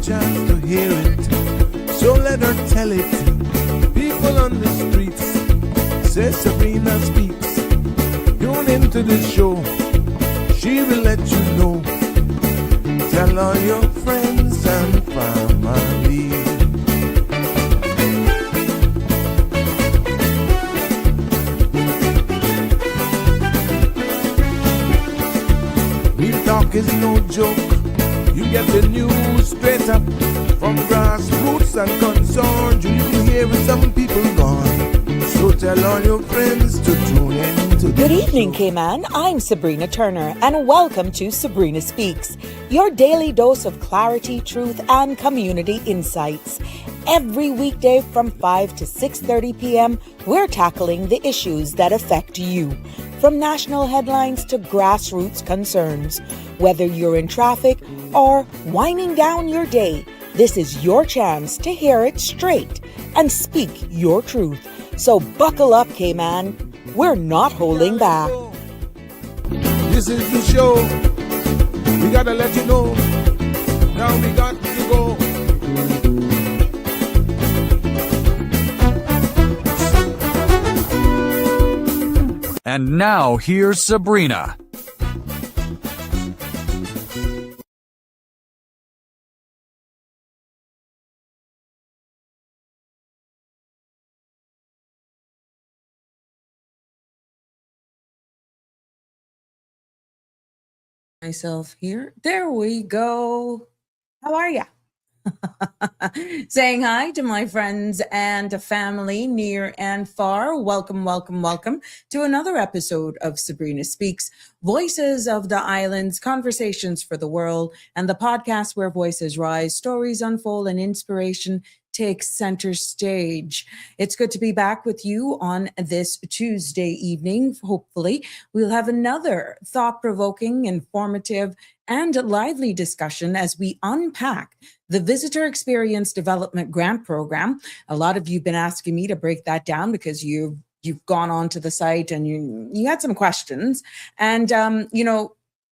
chance to hear it, so let her tell it. People on the streets say Sabrina speaks. Tune into the show, she will let you know. Tell all your friends and family. Real talk is no joke. You get the news straight up from grassroots and concerns. You hear some people gone. So tell all your friends to tune in to Good evening, Cayman. I'm Sabrina Turner, and welcome to Sabrina Speaks, your daily dose of clarity, truth, and community insights. Every weekday from 5 to 6:30 p.m., we're tackling the issues that affect you, from national headlines to grassroots concerns. Whether you're in traffic or winding down your day, this is your chance to hear it straight and speak your truth. So buckle up, Cayman. We're not holding back. This is the show. We gotta let you know. Now we got to go. And now here's Sabrina. Myself here. There we go. How are ya? Saying hi to my friends and family near and far. Welcome, welcome, welcome to another episode of Sabrina Speaks, Voices of the Islands, Conversations for the World, and the podcast where voices rise, stories unfold, and inspiration takes center stage. It's good to be back with you on this Tuesday evening. Hopefully, we'll have another thought-provoking, informative, and lively discussion as we unpack the Visitor Experience Development Grant Program. A lot of you have been asking me to break that down because you've gone onto the site and you had some questions. And,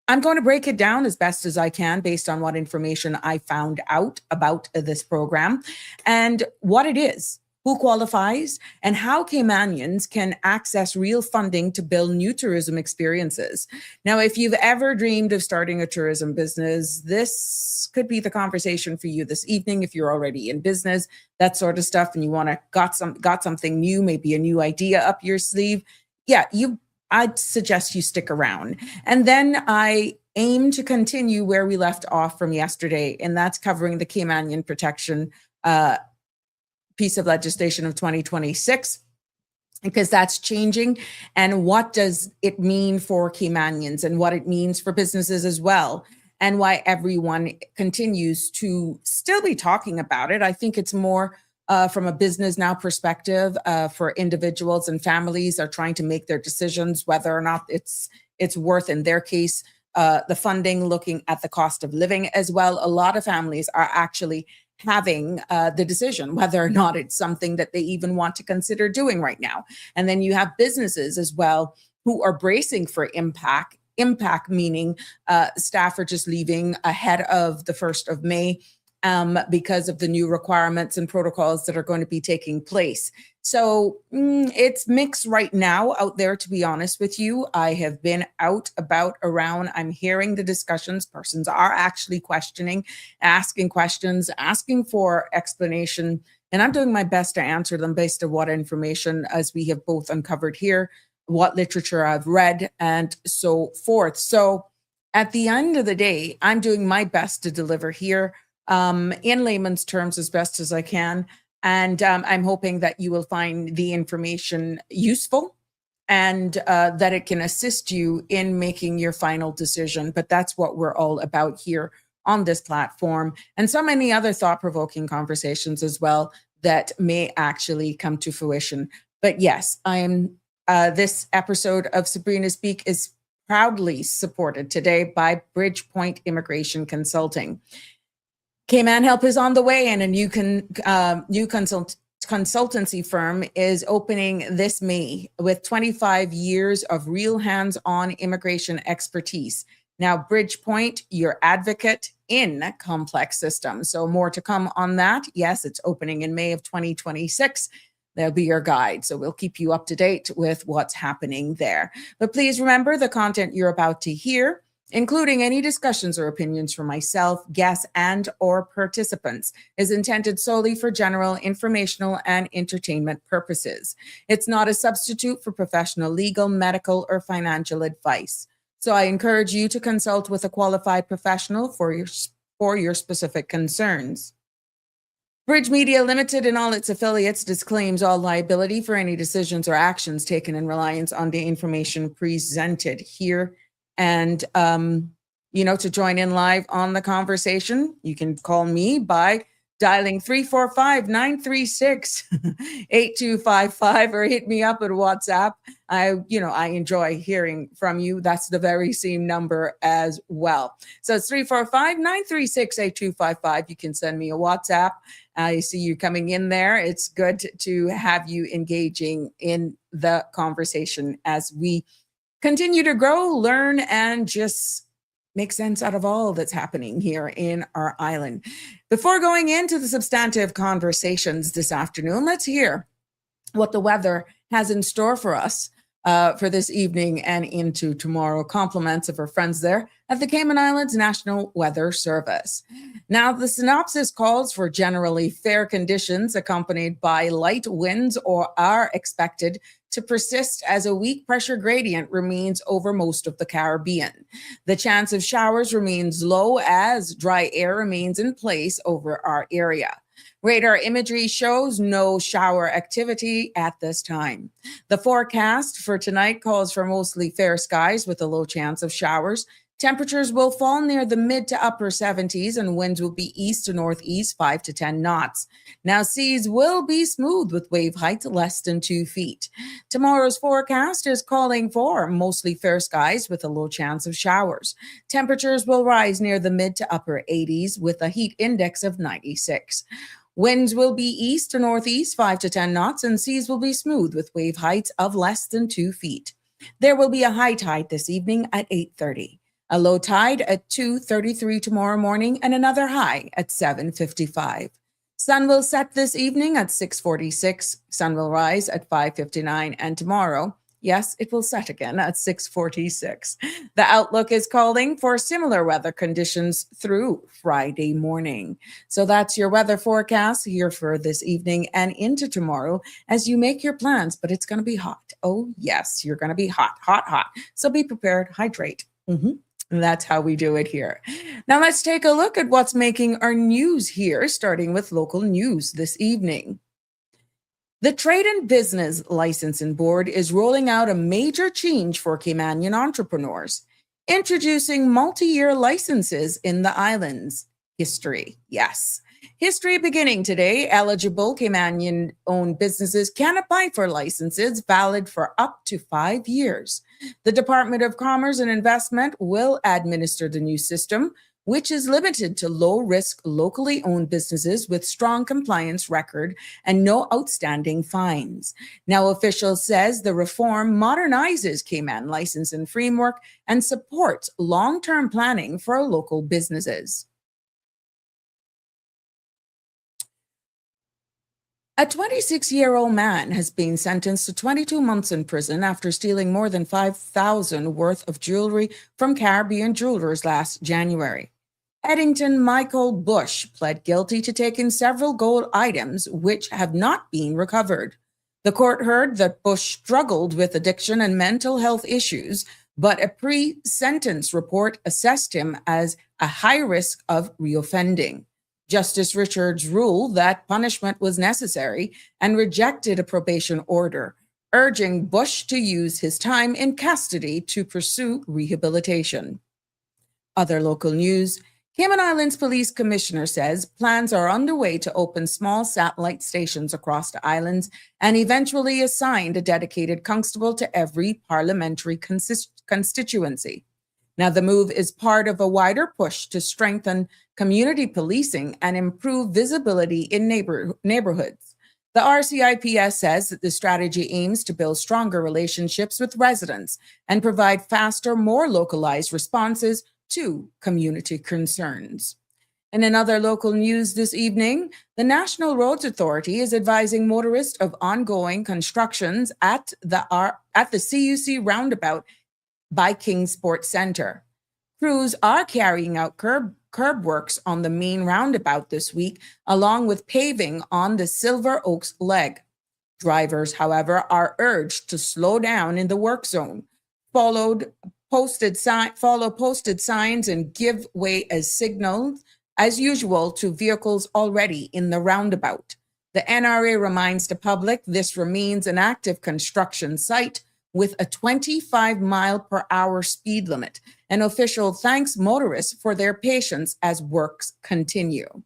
I'm going to break it down as best as I can based on what information I found out about this program and what it is, who qualifies, and how Caymanians can access real funding to build new tourism experiences. Now, if you've ever dreamed of starting a tourism business, this could be the conversation for you this evening. If you're already in business, that sort of stuff, and you want to got something new, maybe a new idea up your sleeve, I'd suggest you stick around. And then I aim to continue where we left off from yesterday, and that's covering the Caymanian Protection piece of legislation of 2026, because that's changing. And what does it mean for Caymanians and what it means for businesses as well, and why everyone continues to still be talking about it. I think it's more from a business now perspective for individuals and families are trying to make their decisions whether or not it's worth, in their case, the funding, looking at the cost of living as well. A lot of families are actually having the decision whether or not it's something that they even want to consider doing right now. And then you have businesses as well who are bracing for impact meaning staff are just leaving ahead of the 1st of May. Because of the new requirements and protocols that are going to be taking place. So it's mixed right now out there, to be honest with you. I have been out, about, around. I'm hearing the discussions. Persons are actually questioning, asking questions, asking for explanation. And I'm doing my best to answer them based on what information, as we have both uncovered here, what literature I've read, and so forth. So at the end of the day, I'm doing my best to deliver here in layman's terms as best as I can. And I'm hoping that you will find the information useful and that it can assist you in making your final decision. But that's what we're all about here on this platform, and so many other thought-provoking conversations as well that may actually come to fruition. But yes, I am. This episode of Sabrina Speak is proudly supported today by Bridgepoint Immigration Consulting. Cayman Help is on the way, and a new consultancy firm is opening this May with 25 years of real hands-on immigration expertise. Now, Bridgepoint, your advocate in complex systems. So more to come on that. Yes, it's opening in May of 2026. They'll be your guide. So we'll keep you up to date with what's happening there. But please remember the content you're about to hear, including any discussions or opinions from myself, guests, and or participants, is intended solely for general informational and entertainment purposes. It's not a substitute for professional legal, medical, or financial advice. So I encourage you to consult with a qualified professional for your specific concerns. Bridge Media Limited and all its affiliates disclaims all liability for any decisions or actions taken in reliance on the information presented here. And, to join in live on the conversation, you can call me by dialing 345-936-8255 or hit me up at WhatsApp. I enjoy hearing from you. That's the very same number as well. So it's 345-936-8255. You can send me a WhatsApp. I see you coming in there. It's good to have you engaging in the conversation as we continue to grow, learn, and just make sense out of all that's happening here in our island. Before going into the substantive conversations this afternoon, let's hear what the weather has in store for us for this evening and into tomorrow. Compliments of our friends there at the Cayman Islands National Weather Service. Now, the synopsis calls for generally fair conditions accompanied by light winds are expected to persist as a weak pressure gradient remains over most of the Caribbean. The chance of showers remains low as dry air remains in place over our area. Radar imagery shows no shower activity at this time. The forecast for tonight calls for mostly fair skies with a low chance of showers. Temperatures will fall near the mid to upper 70s and winds will be east to northeast 5 to 10 knots. Now, seas will be smooth with wave height less than 2 feet. Tomorrow's forecast is calling for mostly fair skies with a low chance of showers. Temperatures will rise near the mid to upper 80s with a heat index of 96. Winds will be east to northeast 5 to 10 knots and seas will be smooth with wave heights of less than 2 feet. There will be a high tide this evening at 8:30. A low tide at 2:33 tomorrow morning and another high at 7:55. Sun will set this evening at 6:46. Sun will rise at 5:59 and tomorrow, yes, it will set again at 6:46. The outlook is calling for similar weather conditions through Friday morning. So that's your weather forecast here for this evening and into tomorrow as you make your plans, but it's going to be hot. Oh, yes, you're going to be hot, hot, hot. So be prepared, hydrate. And that's how we do it here. Now let's take a look at what's making our news here, starting with local news this evening. The Trade and Business Licensing Board is rolling out a major change for Caymanian entrepreneurs, introducing multi-year licenses in the islands. History, yes. History beginning today, eligible Caymanian-owned businesses can apply for licenses valid for up to 5 years. The Department of Commerce and Investment will administer the new system, which is limited to low-risk, locally owned businesses with strong compliance record and no outstanding fines. Now, officials says the reform modernizes Cayman licensing framework and supports long-term planning for local businesses. A 26-year-old man has been sentenced to 22 months in prison after stealing more than $5,000 worth of jewelry from Caribbean jewelers last January. Eddington Michael Bush pled guilty to taking several gold items which have not been recovered. The court heard that Bush struggled with addiction and mental health issues, but a pre-sentence report assessed him as a high risk of reoffending. Justice Richards ruled that punishment was necessary and rejected a probation order, urging Bush to use his time in custody to pursue rehabilitation. Other local news. Cayman Islands Police Commissioner says plans are underway to open small satellite stations across the islands and eventually assigned a dedicated constable to every parliamentary constituency. Now, the move is part of a wider push to strengthen community policing and improve visibility in neighborhoods. The RCIPS says that the strategy aims to build stronger relationships with residents and provide faster, more localized responses to community concerns. And in other local news this evening, the National Roads Authority is advising motorists of ongoing constructions at the CUC roundabout by Kingsport Center. Crews are carrying out curb works on the main roundabout this week, along with paving on the Silver Oaks leg. Drivers, however, are urged to slow down in the work zone, follow posted signs, and give way as signaled as usual to vehicles already in the roundabout. The NRA reminds the public this remains an active construction site with a 25-mile-per-hour speed limit. An official thanks motorists for their patience as works continue.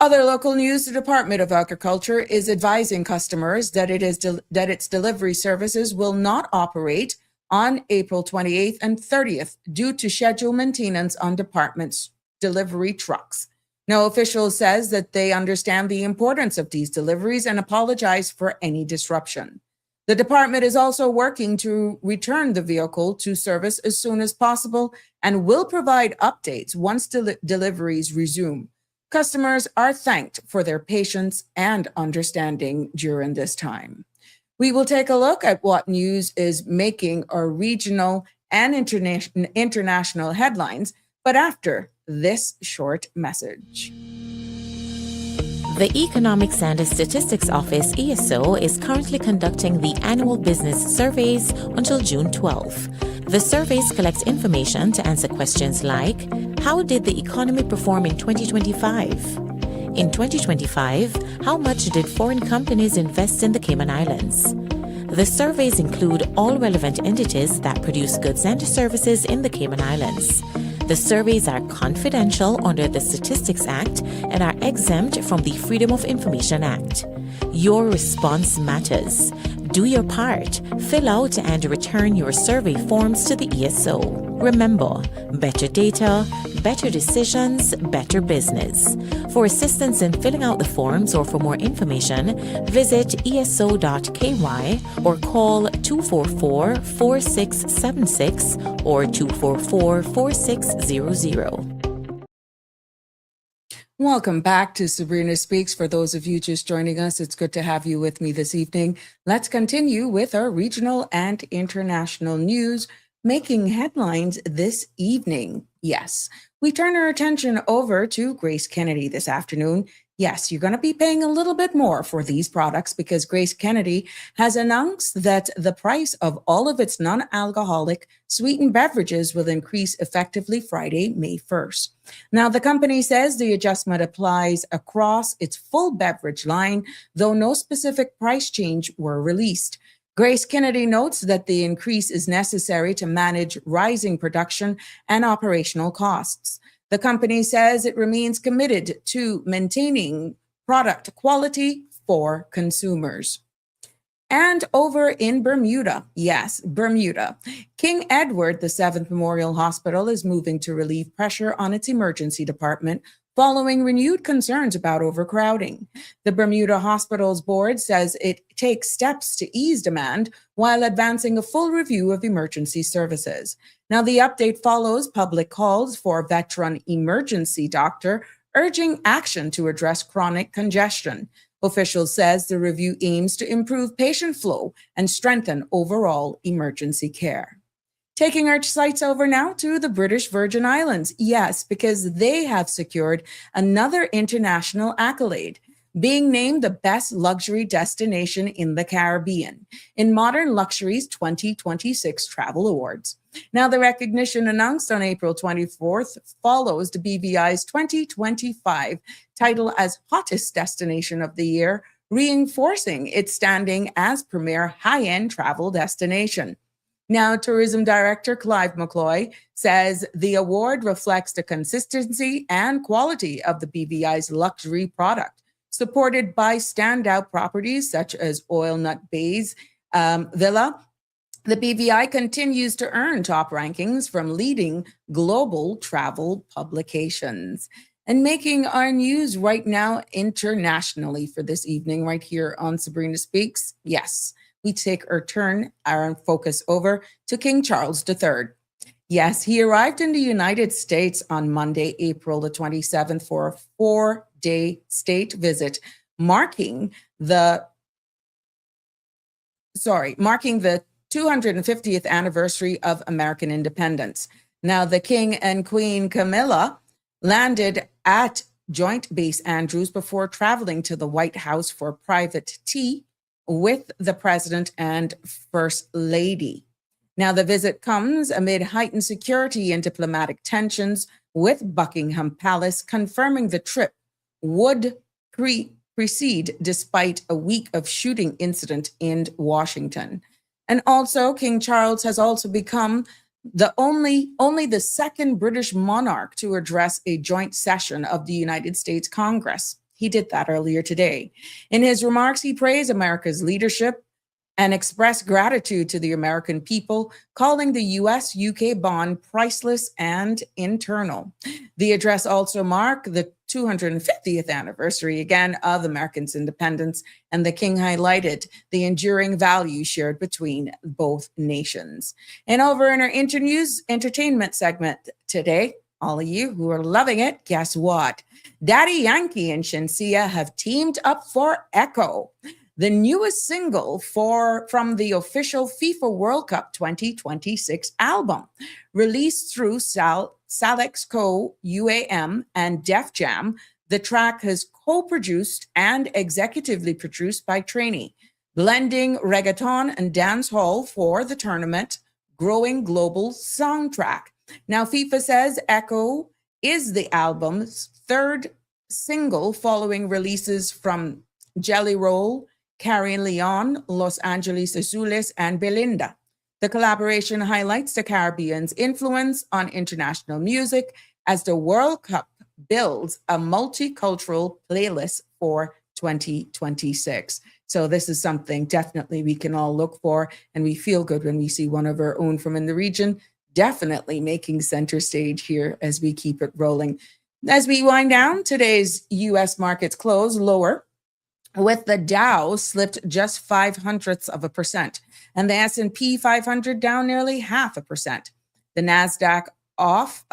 Other local news: the Department of Agriculture is advising customers that its delivery services will not operate on April 28th and 30th due to scheduled maintenance on department's delivery trucks. No official says that they understand the importance of these deliveries and apologize for any disruption. The department is also working to return the vehicle to service as soon as possible and will provide updates once deliveries resume. Customers are thanked for their patience and understanding during this time. We will take a look at what news is making our regional and international headlines, but after this short message. The Economics and Statistics Office, ESO, is currently conducting the annual business surveys until June 12. The surveys collect information to answer questions like, how did the economy perform in 2025? In 2025, how much did foreign companies invest in the Cayman Islands? The surveys include all relevant entities that produce goods and services in the Cayman Islands. The surveys are confidential under the Statistics Act and are exempt from the Freedom of Information Act. Your response matters. Do your part. Fill out and return your survey forms to the ESO. Remember, better data, better decisions, better business. For assistance in filling out the forms or for more information, visit eso.ky or call 244-4676 or 244-4600. Welcome back to Sabrina Speaks. For those of you just joining us, it's good to have you with me this evening. Let's continue with our regional and international news making headlines this evening. Yes, we turn our attention over to Grace Kennedy this afternoon. Yes, you're going to be paying a little bit more for these products because Grace Kennedy has announced that the price of all of its non-alcoholic sweetened beverages will increase effectively Friday, May 1st. Now, the company says the adjustment applies across its full beverage line, though no specific price change were released. Grace Kennedy notes that the increase is necessary to manage rising production and operational costs. The company says it remains committed to maintaining product quality for consumers. And over in Bermuda, yes, Bermuda, King Edward VII Memorial Hospital is moving to relieve pressure on its emergency department following renewed concerns about overcrowding. The Bermuda Hospital's board says it takes steps to ease demand while advancing a full review of emergency services. Now, the update follows public calls for a veteran emergency doctor urging action to address chronic congestion. Officials says the review aims to improve patient flow and strengthen overall emergency care. Taking our sights over now to the British Virgin Islands. Yes, because they have secured another international accolade, being named the best luxury destination in the Caribbean in Modern Luxury's 2026 Travel Awards. Now, the recognition announced on April 24th follows the BVI's 2025 title as Hottest Destination of the Year, reinforcing its standing as premier high-end travel destination. Now, Tourism Director Clive McCloy says the award reflects the consistency and quality of the BVI's luxury product, supported by standout properties such as Oil Nut Bay's Villa. The BVI continues to earn top rankings from leading global travel publications. And making our news right now internationally for this evening, right here on Sabrina Speaks, yes, we take our focus over to King Charles III. Yes, he arrived in the United States on Monday, April the 27th, for a 4-day state visit, marking the 250th anniversary of American independence. Now, the King and Queen Camilla landed at Joint Base Andrews before traveling to the White House for private tea with the President and First Lady. Now, the visit comes amid heightened security and diplomatic tensions, with Buckingham Palace confirming the trip would proceed despite a week of shooting incident in Washington. And also, King Charles has also become only the second British monarch to address a joint session of the United States Congress. He did that earlier today. In his remarks, he praised America's leadership and expressed gratitude to the American people, calling the US-UK bond priceless and eternal. The address also marked the 250th anniversary again of Americans' independence, and the King highlighted the enduring values shared between both nations. And over in our internews entertainment segment today, all of you who are loving it, guess what? Daddy Yankee and Shenseea have teamed up for Echo, the newest single from the official FIFA World Cup 2026 album. Released through Salix Co. UAM and Def Jam, the track has co-produced and executively produced by Trainee, blending reggaeton and dancehall for the tournament growing global soundtrack. Now, FIFA says Echo is the album's third single following releases from Jelly Roll, Carrie Leon, Los Angeles Azules, and Belinda. The collaboration highlights the Caribbean's influence on international music as the World Cup builds a multicultural playlist for 2026. So this is something definitely we can all look for, and we feel good when we see one of our own from in the region definitely making center stage here as we keep it rolling. As we wind down, today's U.S. markets close lower, with the Dow slipped just 0.05%, and the S&P 500 down nearly 0.5%. The Nasdaq off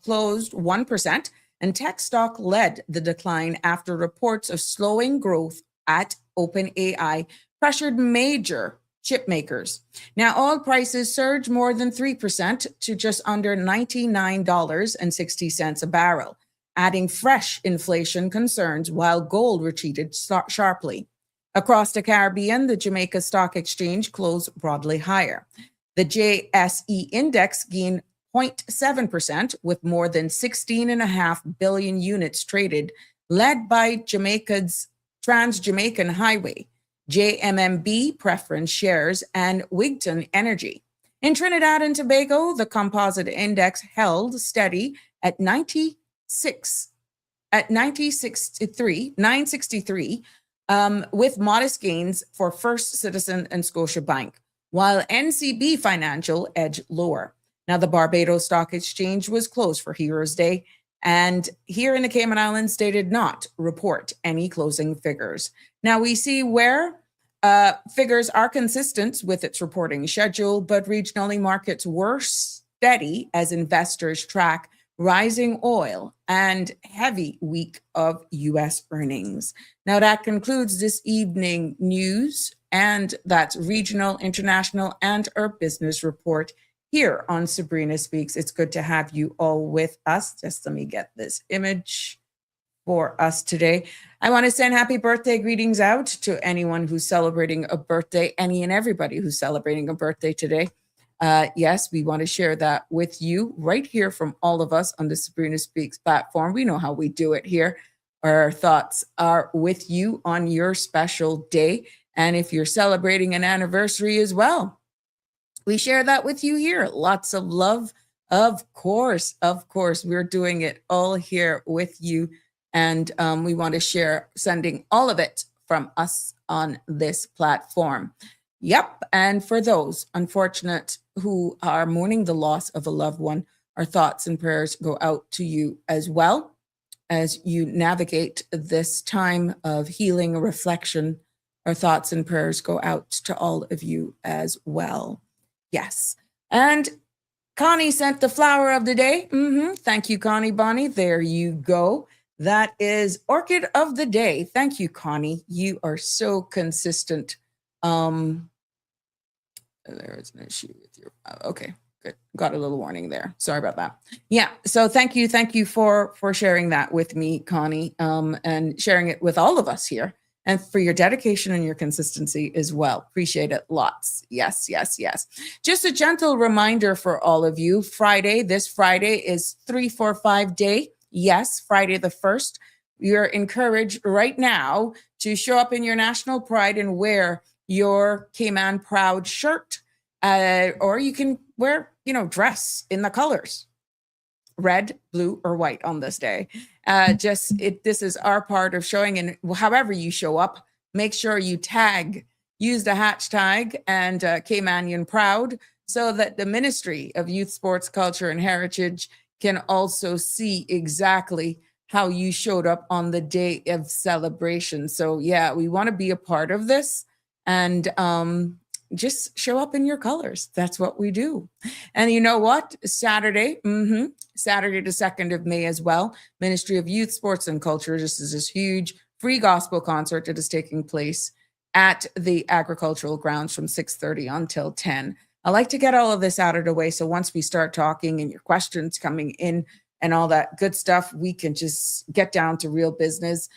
closed 1%, and tech stock led the decline after reports of slowing growth at OpenAI pressured major chip makers. Now, oil prices surged more than 3% to just under $99.60 a barrel, adding fresh inflation concerns, while gold retreated sharply. Across the Caribbean, the Jamaica Stock Exchange closed broadly higher. The JSE index gained 0.7%, with more than 16.5 billion units traded, led by Jamaica's Trans-Jamaican Highway, JMMB preference shares, and Wigton Energy. In Trinidad and Tobago, the composite index held steady at 963, with modest gains for First Citizen and Scotiabank, while NCB Financial edged lower. Now, the Barbados Stock Exchange was closed for Heroes Day, and here in the Cayman Islands, they did not report any closing figures. Now, we see where figures are consistent with its reporting schedule, but regionally markets were steady as investors track rising oil and heavy week of U.S. earnings. Now, that concludes this evening news, and that's regional, international, and our business report here on Sabrina Speaks. It's good to have you all with us. Just let me get this image for us today. I want to send happy birthday greetings out to anyone who's celebrating a birthday, any and everybody who's celebrating a birthday today. Yes, we want to share that with you right here from all of us on the Sabrina Speaks platform. We know how we do it here. Our thoughts are with you on your special day. And if you're celebrating an anniversary as well, we share that with you here. Lots of love. Of course, we're doing it all here with you. And we want to share, sending all of it from us on this platform. Yep. And for those unfortunate who are mourning the loss of a loved one, our thoughts and prayers go out to you as well as you navigate this time of healing and reflection. Our thoughts and prayers go out to all of you as well. Yes. And Connie sent the flower of the day. Thank you, Connie Bonnie. There you go. That is Orchid of the Day. Thank you, Connie. You are so consistent. There is an issue with your, okay, good. Got a little warning there. Sorry about that. Yeah, so thank you for sharing that with me, Connie, and sharing it with all of us here, and for your dedication and your consistency as well. Appreciate it lots. Yes, yes, yes. Just a gentle reminder for all of you, this Friday is 345 day. Yes, Friday the 1st. You're encouraged right now to show up in your national pride and wear your Cayman Proud shirt, or you can wear, dress in the colors, red, blue, or white on this day. This is our part of showing, and however you show up, make sure you use the hashtag and Caymanian Proud, so that the Ministry of Youth, Sports, Culture, and Heritage can also see exactly how you showed up on the day of celebration. So yeah, we want to be a part of this, and just show up in your colors. That's what we do. And you know what? Saturday the 2nd of May as well, Ministry of Youth, Sports, and Culture, this is this huge free gospel concert that is taking place at the agricultural grounds from 6:30 until 10. I like to get all of this out of the way, so once we start talking and your questions coming in and all that good stuff, we can just get down to real business.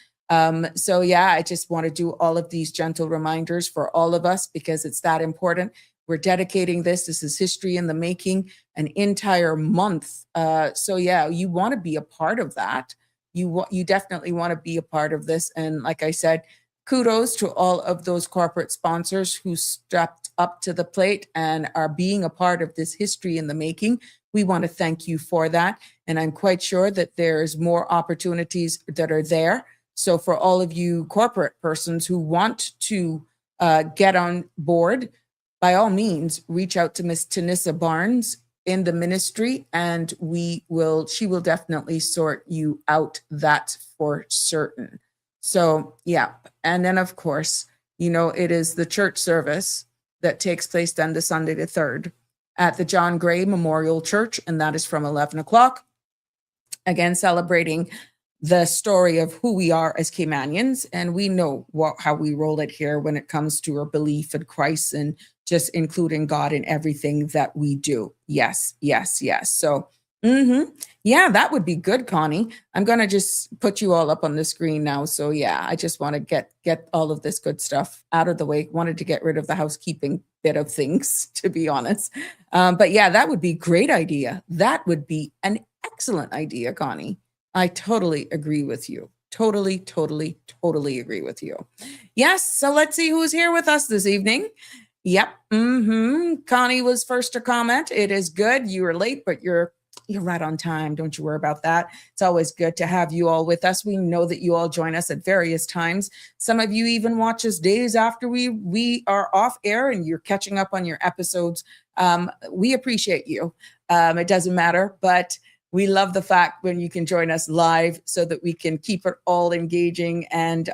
So yeah, I just want to do all of these gentle reminders for all of us, because it's that important. We're dedicating this. This is history in the making, an entire month. So yeah, you want to be a part of that. You definitely want to be a part of this. And like I said, kudos to all of those corporate sponsors who stepped up to the plate and are being a part of this history in the making. We want to thank you for that. And I'm quite sure that there's more opportunities that are there. So for all of you corporate persons who want to get on board, by all means, reach out to Miss Tanissa Barnes in the ministry, and she will definitely sort you out. That's for certain. So yeah. And then of course, it is the church service that takes place then the Sunday the 3rd at the John Gray Memorial Church. And that is from 11 o'clock. Again, celebrating the story of who we are as Caymanians. And we know how we roll it here when it comes to our belief in Christ and just including God in everything that we do. Yes, yes, yes. So, yeah, that would be good, Connie. I'm going to just put you all up on the screen now. So yeah, I just want to get all of this good stuff out of the way. Wanted to get rid of the housekeeping bit of things, to be honest. But yeah, that would be a great idea. That would be an excellent idea, Connie. I totally agree with you. Totally agree with you. Yes. So let's see who's here with us this evening. Yep. Connie was first to comment. It is good. You were late, but you're right on time. Don't you worry about that. It's always good to have you all with us. We know that you all join us at various times. Some of you even watch us days after we are off air and you're catching up on your episodes. We appreciate you. It doesn't matter, but we love the fact when you can join us live so that we can keep it all engaging, and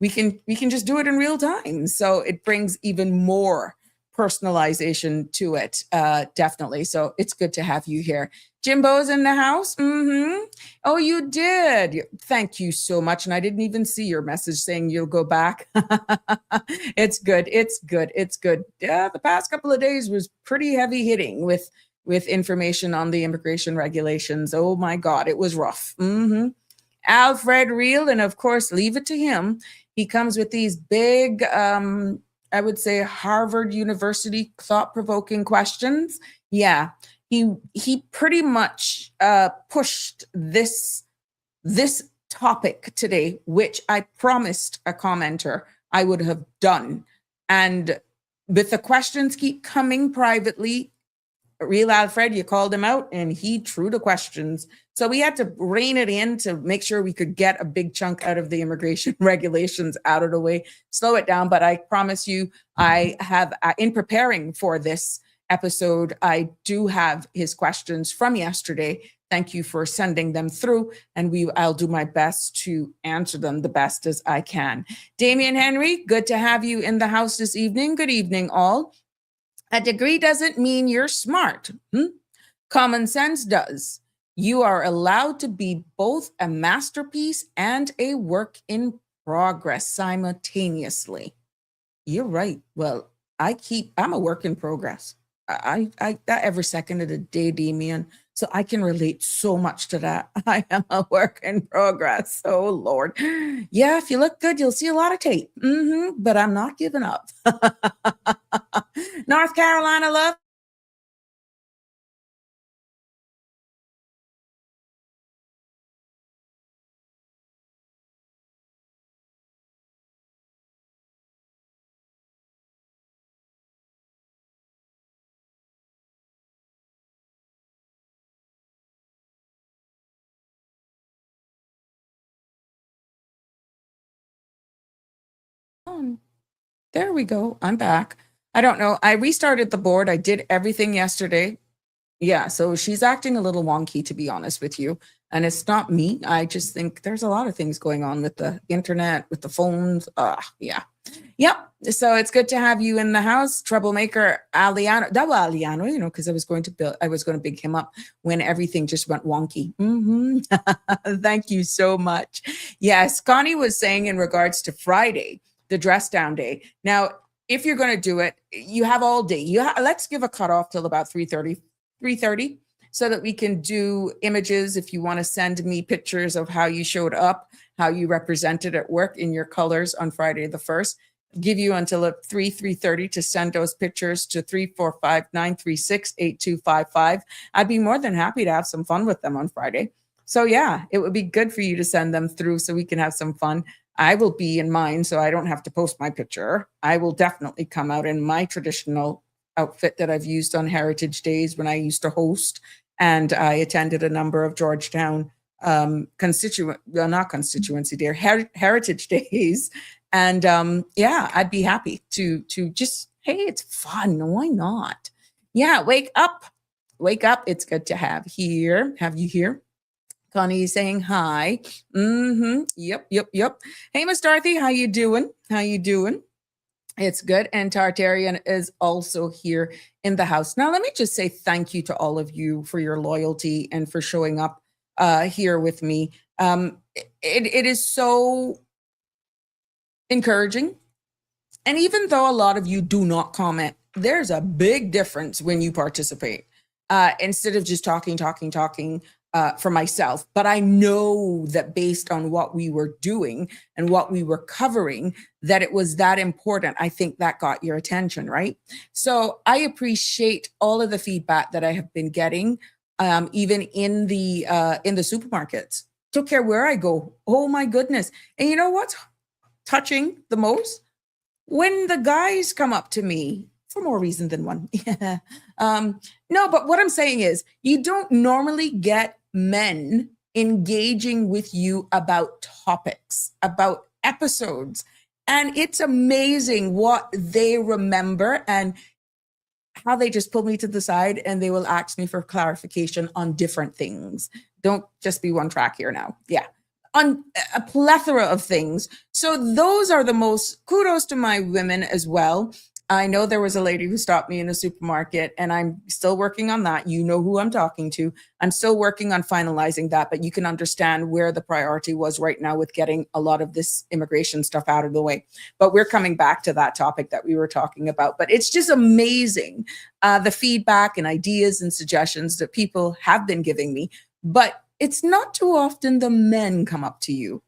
we can just do it in real time. So it brings even more personalization to it, definitely. So it's good to have you here. Jimbo's in the house. Oh, you did. Thank you so much. And I didn't even see your message saying you'll go back. It's good. It's good. It's good. Yeah, the past couple of days was pretty heavy hitting with information on the immigration regulations. Oh my God, it was rough. Alfred Reel, and of course, leave it to him. He comes with these big, I would say, Harvard University thought-provoking questions. Yeah, he pretty much pushed this topic today, which I promised a commenter I would have done. And with the questions keep coming privately, Real Alfred, you called him out and he threw the questions. So we had to rein it in to make sure we could get a big chunk out of the immigration regulations out of the way, slow it down. But I promise you, I have, in preparing for this episode, I do have his questions from yesterday. Thank you for sending them through, and I'll do my best to answer them the best as I can. Damien Henry, good to have you in the house this evening. Good evening, all. A degree doesn't mean you're smart. Common sense does. You are allowed to be both a masterpiece and a work in progress simultaneously. You're right. Well, I'm a work in progress. I that every second of the day, Damien. So I can relate so much to that. I am a work in progress. Oh Lord. Yeah, if you look good, you'll see a lot of tape. But I'm not giving up. North Carolina love. There we go. I'm back. I don't know. I restarted the board. I did everything yesterday. Yeah, so she's acting a little wonky, to be honest with you. And it's not me. I just think there's a lot of things going on with the internet, with the phones. Yeah. Yep. So it's good to have you in the house, troublemaker Aliano, double Aliano, because I was going to big him up when everything just went wonky. Thank you so much. Yes, Connie was saying in regards to Friday, the dress down day. Now, if you're going to do it, you have all day. Let's give a cutoff till about 3:30, so that we can do images. If you want to send me pictures of how you showed up, how you represented at work in your colors on Friday the 1st, give you until 3:30 to send those pictures to 345-936-8255. I'd be more than happy to have some fun with them on Friday. So yeah, it would be good for you to send them through so we can have some fun. I will be in mine, so I don't have to post my picture. I will definitely come out in my traditional outfit that I've used on Heritage Days when I used to host, and I attended a number of Georgetown Heritage Days. And yeah, I'd be happy to just, hey, it's fun. Why not? Yeah, wake up. It's good to have you here. Connie saying hi. Yep. Hey, Miss Dorothy, how you doing? It's good. And Tartarian is also here in the house. Now, let me just say thank you to all of you for your loyalty and for showing up here with me. It is so encouraging. And even though a lot of you do not comment, there's a big difference when you participate. Instead of just talking for myself. But I know that based on what we were doing and what we were covering, that it was that important. I think that got your attention, right? So I appreciate all of the feedback that I have been getting, even in the supermarkets. Don't care where I go. Oh my goodness. And you know what's touching the most? When the guys come up to me, for more reason than one. Yeah. No, but what I'm saying is you don't normally get men engaging with you about topics, about episodes. And it's amazing what they remember and how they just pull me to the side and they will ask me for clarification on different things. Don't just be one track here now. Yeah. On a plethora of things. So those are the most kudos to my women as well. I know there was a lady who stopped me in a supermarket and I'm still working on that. You know who I'm talking to. I'm still working on finalizing that, but you can understand where the priority was right now with getting a lot of this immigration stuff out of the way. But we're coming back to that topic that we were talking about. But it's just amazing, the feedback and ideas and suggestions that people have been giving me. But it's not too often the men come up to you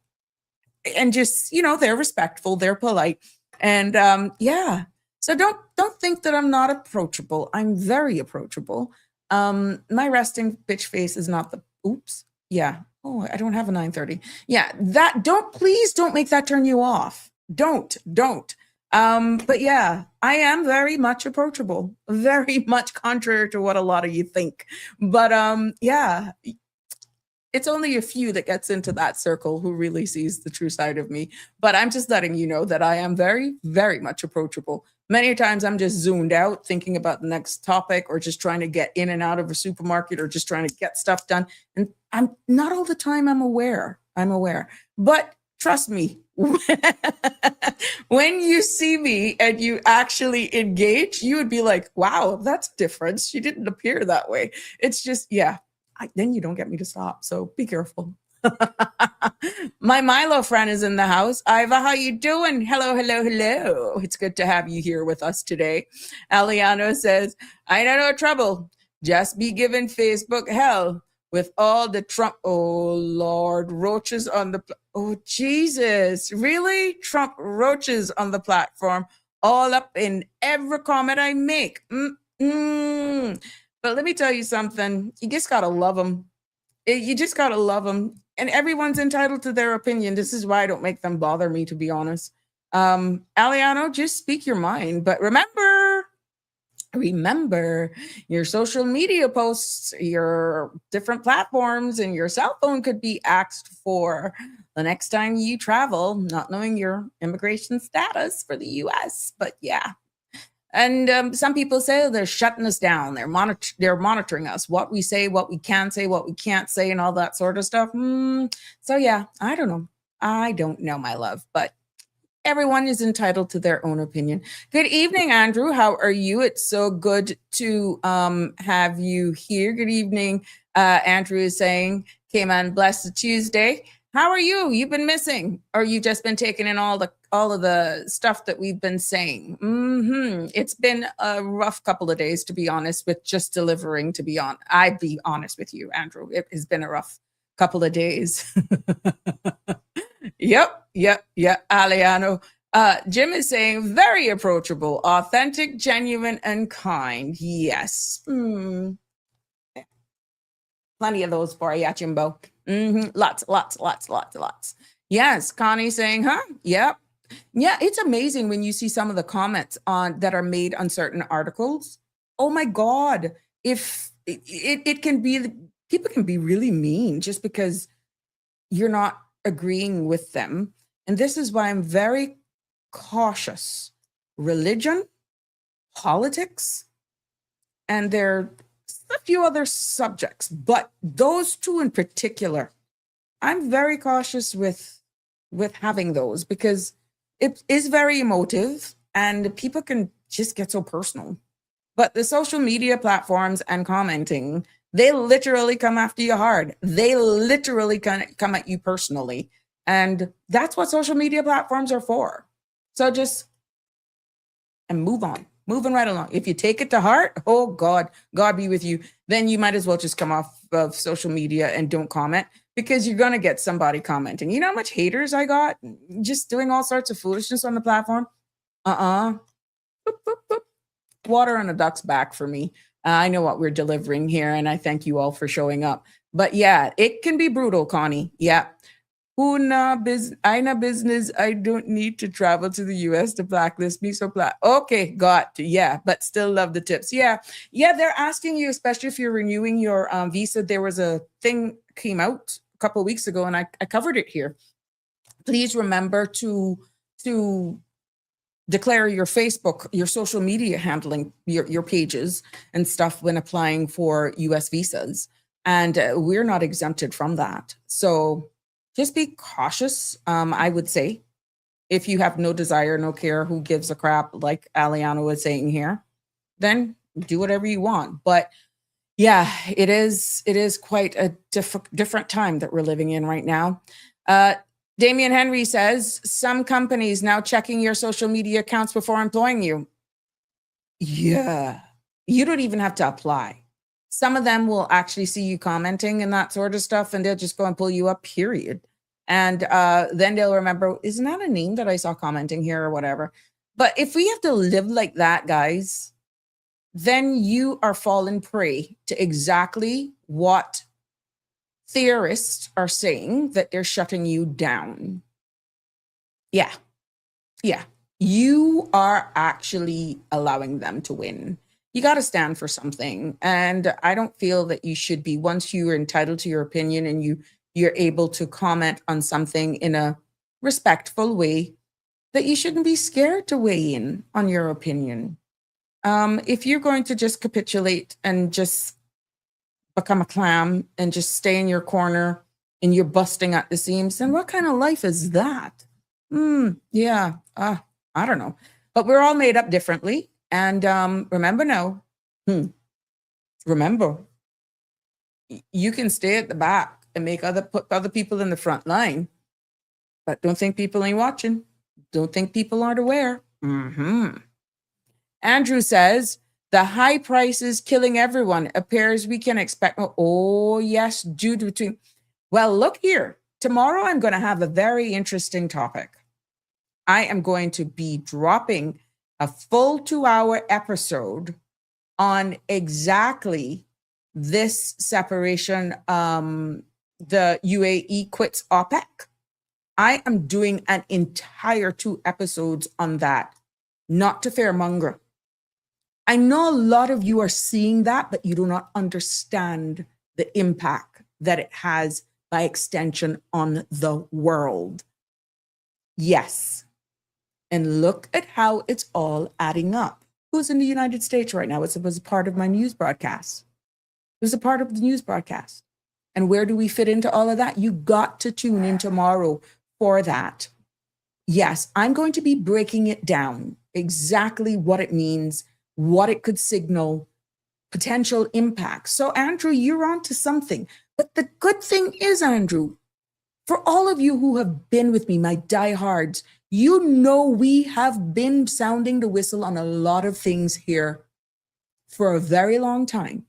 and just, they're respectful, they're polite. And yeah. So don't think that I'm not approachable. I'm very approachable. My resting bitch face is not the oops. Yeah. Oh, I don't have a 9:30. Yeah. Please don't make that turn you off. Don't. But yeah, I am very much approachable, very much contrary to what a lot of you think. But yeah. It's only a few that gets into that circle who really sees the true side of me. But I'm just letting you know that I am very, very much approachable. Many times I'm just zoomed out thinking about the next topic or just trying to get in and out of a supermarket or just trying to get stuff done. And I'm not all the time I'm aware. But trust me, when you see me and you actually engage, you would be like, wow, that's different. She didn't appear that way. It's just, yeah, then you don't get me to stop. So be careful. My Milo friend is in the house. Iva, how you doing? Hello, hello, hello. It's good to have you here with us today. Aliano says, I know no trouble. Just be giving Facebook hell with all the Trump. Oh, Lord, roaches on the. Oh, Jesus. Really? Trump roaches on the platform, all up in every comment I make. But let me tell you something. You just got to love them. You just got to love them. And everyone's entitled to their opinion. This is why I don't make them bother me, to be honest. Aliano, just speak your mind. But remember your social media posts, your different platforms, and your cell phone could be asked for the next time you travel, not knowing your immigration status for the US. But yeah. And some people say they're shutting us down. They're monitoring us, what we say, what we can say, what we can't say, and all that sort of stuff. So yeah, I don't know. I don't know, my love, but everyone is entitled to their own opinion. Good evening, Andrew. How are you? It's so good to have you here. Good evening. Andrew is saying, Cayman, blessed Tuesday. How are you? You've been missing, or you've just been taking in all of the stuff that we've been saying. It's been a rough couple of days, to be honest, with just delivering. I'd be honest with you, Andrew. It has been a rough couple of days. Yep. Aliano. Jim is saying very approachable, authentic, genuine, and kind. Yes. Plenty of those for you, Jimbo. Lots. Yes. Connie saying, huh? Yep. Yeah, it's amazing when you see some of the comments that are made on certain articles. Oh my God. If it can be, people can be really mean just because you're not agreeing with them. And this is why I'm very cautious. Religion, politics, and there a few other subjects, but those two in particular, I'm very cautious with having those because it is very emotive and people can just get so personal. But the social media platforms and commenting, they literally come after you hard. They literally come at you personally. And that's what social media platforms are for. So just move on. Moving right along. If you take it to heart, oh God be with you. Then you might as well just come off of social media and don't comment because you're going to get somebody commenting. You know how much haters I got just doing all sorts of foolishness on the platform? Boop, boop, boop. Water on a duck's back for me. I know what we're delivering here and I thank you all for showing up. But yeah, it can be brutal, Connie. Yeah. Una business. I don't need to travel to the US to blacklist me. So okay, got to, yeah, but still love the tips. Yeah, they're asking you, especially if you're renewing your visa. There was a thing came out a couple of weeks ago and I covered it here. Please remember to declare your Facebook, your social media handling, your pages and stuff when applying for US visas. And we're not exempted from that. So just be cautious, I would say. If you have no desire, no care, who gives a crap, like Aliano was saying here, then do whatever you want. But yeah, it is quite a different time that we're living in right now. Damian Henry says, some companies now checking your social media accounts before employing you. Yeah, you don't even have to apply. Some of them will actually see you commenting and that sort of stuff, and they'll just go and pull you up, period. And then they'll remember, isn't that a name that I saw commenting here or whatever? But if we have to live like that, guys, then you are falling prey to exactly what theorists are saying, that they're shutting you down. Yeah. You are actually allowing them to win. You got to stand for something. And I don't feel that you should be, once you are entitled to your opinion and you're able to comment on something in a respectful way, that you shouldn't be scared to weigh in on your opinion. If you're going to just capitulate and just become a clam and just stay in your corner and you're busting at the seams, then what kind of life is that? Yeah, I don't know. But we're all made up differently. And remember now, remember, you can stay at the back and put other people in the front line, but don't think people ain't watching. Don't think people aren't aware. Andrew says, the high prices killing everyone. Appears we can expect. Oh, yes, due to. Well, look here. Tomorrow I'm going to have a very interesting topic. I am going to be dropping a full 2-hour episode on exactly this separation. The UAE quits OPEC. I am doing an entire 2 episodes on that, not to fearmonger. I know a lot of you are seeing that, but you do not understand the impact that it has by extension on the world. Yes. And look at how it's all adding up. Who's in the United States right now? It was a part of my news broadcast. It was a part of the news broadcast. And where do we fit into all of that? You got to tune in tomorrow for that. Yes, I'm going to be breaking it down, exactly what it means, what it could signal, potential impacts. So, Andrew, you're on to something. But the good thing is, Andrew, for all of you who have been with me, my diehards, you know we have been sounding the whistle on a lot of things here for a very long time.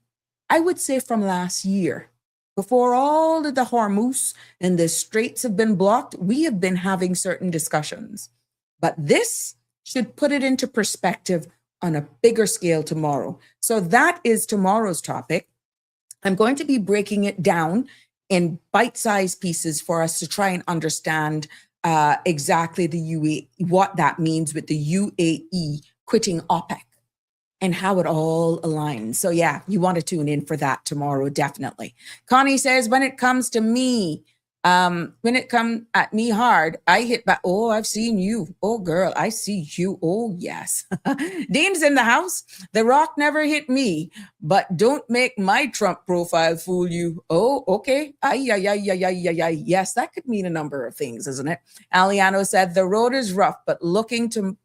I would say from last year, before all of the Hormuz and the straits have been blocked, we have been having certain discussions. But this should put it into perspective on a bigger scale tomorrow. So that is tomorrow's topic. I'm going to be breaking it down in bite-sized pieces for us to try and understand exactly the UAE, what that means with the UAE quitting OPEC and how it all aligns. So yeah, you want to tune in for that tomorrow, definitely. Connie says, when it comes to me, when it comes at me hard, I hit back. Oh, I've seen you. Oh, girl, I see you. Oh, yes. Dean's in the house. The rock never hit me, but don't make my Trump profile fool you. Oh, okay. Ay. Yes, that could mean a number of things, isn't it? Aliano said, the road is rough, but looking to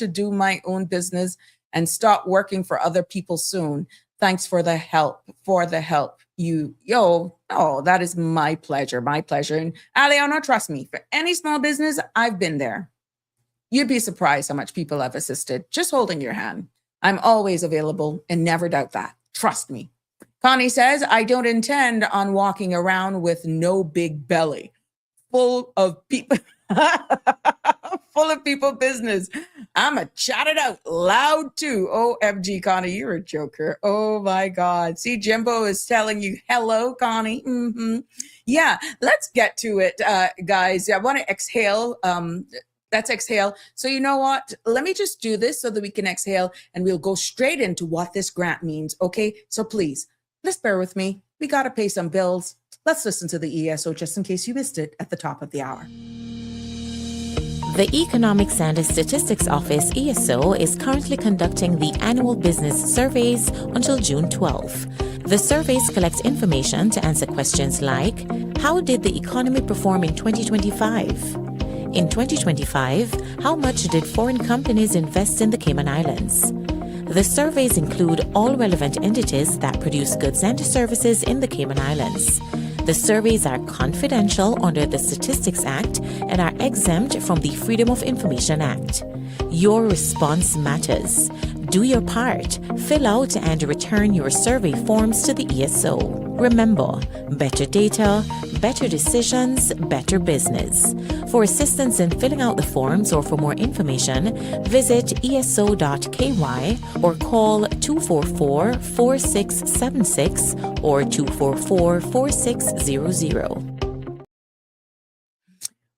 do my own business and stop working for other people soon. Thanks for the help. That is my pleasure. And Aliana, trust me, for any small business, I've been there. You'd be surprised how much people have assisted, just holding your hand. I'm always available and never doubt that. Trust me. Connie says, I don't intend on walking around with no big belly, full of people. Full of people business. I'ma chat it out loud too. OMG, Connie, you're a joker. Oh my God. See, Jimbo is telling you hello, Connie. Yeah, let's get to it, guys. I want to exhale. Let's exhale. So you know what? Let me just do this so that we can exhale and we'll go straight into what this grant means. Okay, so please, just bear with me. We got to pay some bills. Let's listen to the ESO just in case you missed it at the top of the hour. The Economics and Statistics Office, ESO, is currently conducting the annual business surveys until June 12. The surveys collect information to answer questions like, how did the economy perform in 2025? In 2025, how much did foreign companies invest in the Cayman Islands? The surveys include all relevant entities that produce goods and services in the Cayman Islands. The surveys are confidential under the Statistics Act and are exempt from the Freedom of Information Act. Your response matters. Do your part. Fill out and return your survey forms to the ESO. Remember, better data, better decisions, better business. For assistance in filling out the forms or for more information, visit eso.ky or call 244-4676 or 244-4600.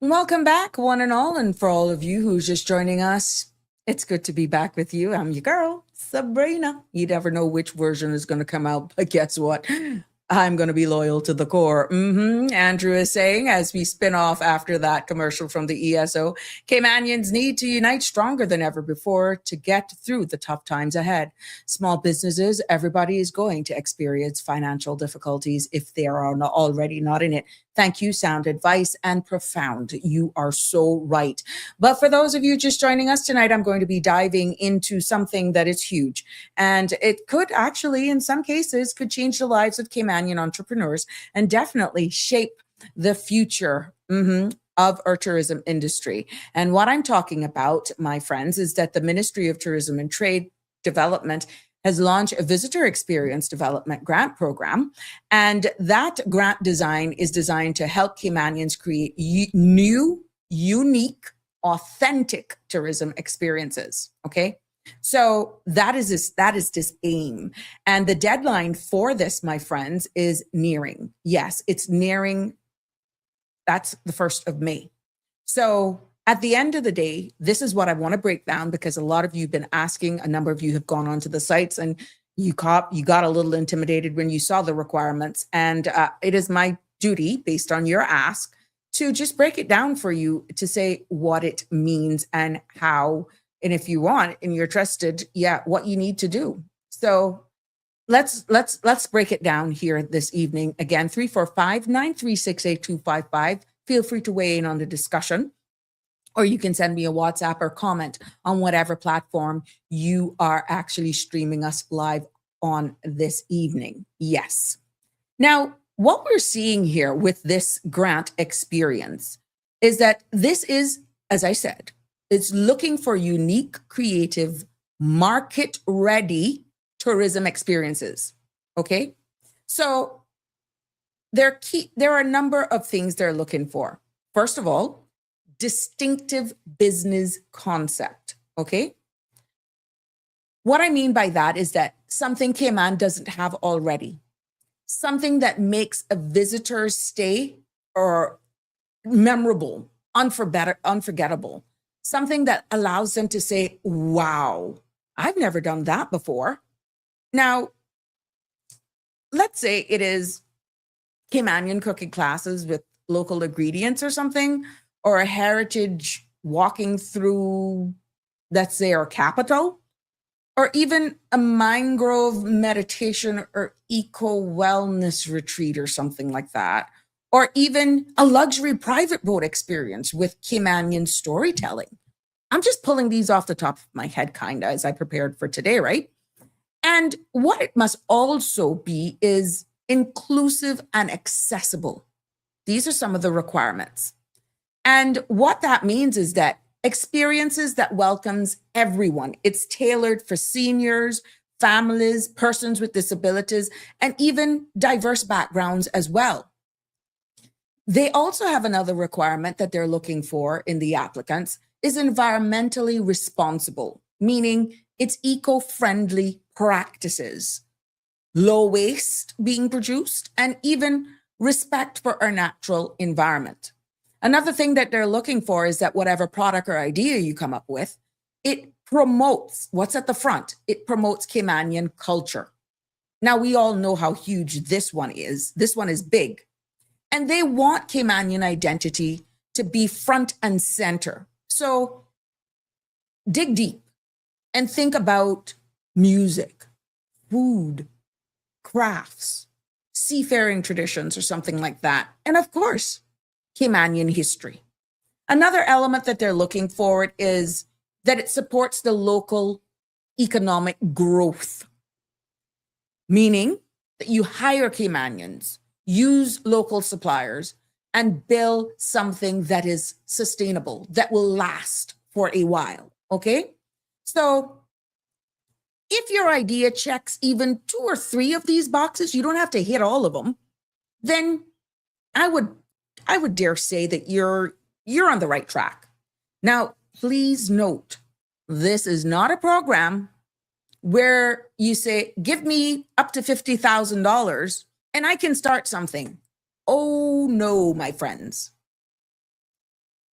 Welcome back, one and all, and for all of you who's just joining us, it's good to be back with you. I'm your girl, Sabrina. You never know which version is going to come out, but guess what? I'm going to be loyal to the core. Andrew is saying, as we spin off after that commercial from the ESO, Caymanians need to unite stronger than ever before to get through the tough times ahead. Small businesses, everybody is going to experience financial difficulties if they are already not in it. Thank you, sound advice and profound. You are so right. But for those of you just joining us tonight, I'm going to be diving into something that is huge. And it could actually, in some cases, could change the lives of Caymanian entrepreneurs and definitely shape the future of our tourism industry. And what I'm talking about, my friends, is that the Ministry of Tourism and Trade Development has launched a visitor experience development grant program. And that grant design is designed to help Caymanians create new, unique, authentic tourism experiences. Okay. So that is this aim. And the deadline for this, my friends, is nearing. Yes, it's nearing. That's the 1st of May. So at the end of the day, this is what I want to break down, because a lot of you have been asking, a number of you have gone onto the sites, and you got a little intimidated when you saw the requirements. And it is my duty, based on your ask, to just break it down for you, to say what it means and how, and if you want and you're trusted, what you need to do. So let's break it down here this evening. Again, 345-936-8255. Feel free to weigh in on the discussion, or you can send me a WhatsApp or comment on whatever platform you are actually streaming us live on this evening. Yes. Now, what we're seeing here with this grant experience is that this is, as I said, it's looking for unique, creative, market-ready tourism experiences. Okay? So there are a number of things they're looking for. First of all, distinctive business concept. Okay. What I mean by that is that something Cayman doesn't have already, something that makes a visitor's stay or memorable, unforgettable, something that allows them to say, wow, I've never done that before. Now, let's say it is Caymanian cooking classes with local ingredients or something, or a heritage walking through, let's say, our capital, or even a mangrove meditation or eco-wellness retreat or something like that, or even a luxury private boat experience with Caymanian storytelling. I'm just pulling these off the top of my head, kind of, as I prepared for today, right? And what it must also be is inclusive and accessible. These are some of the requirements. And what that means is that experiences that welcomes everyone. It's tailored for seniors, families, persons with disabilities, and even diverse backgrounds as well. They also have another requirement that they're looking for in the applicants is environmentally responsible, meaning it's eco-friendly practices, low waste being produced, and even respect for our natural environment. Another thing that they're looking for is that whatever product or idea you come up with, it promotes what's at the front. It promotes Caymanian culture. Now, we all know how huge this one is. This one is big. And they want Caymanian identity to be front and center. So dig deep and think about music, food, crafts, seafaring traditions, or something like that. And of course, Caymanian history. Another element that they're looking for is that it supports the local economic growth, meaning that you hire Caymanians, use local suppliers, and build something that is sustainable, that will last for a while, okay? So if your idea checks even 2 or 3 of these boxes, you don't have to hit all of them, then I would dare say that you're on the right track. Now, please note, this is not a program where you say, give me up to $50,000 and I can start something. Oh no, my friends.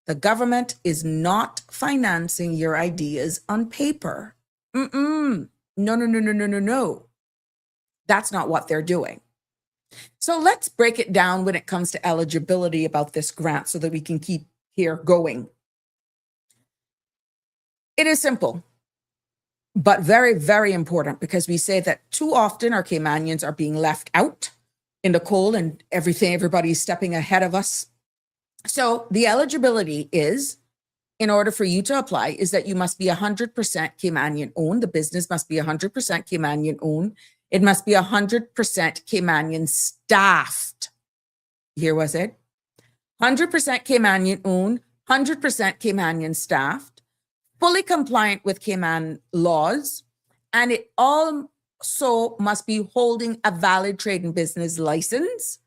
The government is not financing your ideas on paper. No. That's not what they're doing. So let's break it down when it comes to eligibility about this grant so that we can keep here going. It is simple, but very, very important, because we say that too often our Caymanians are being left out in the cold and everything, everybody's stepping ahead of us. So the eligibility is, in order for you to apply, is that you must be 100% Caymanian owned. The business must be 100% Caymanian owned. It must be 100% Caymanian staffed. Here was it. 100% Caymanian owned, 100% Caymanian staffed, fully compliant with Cayman laws, and it also must be holding a valid trade and business license,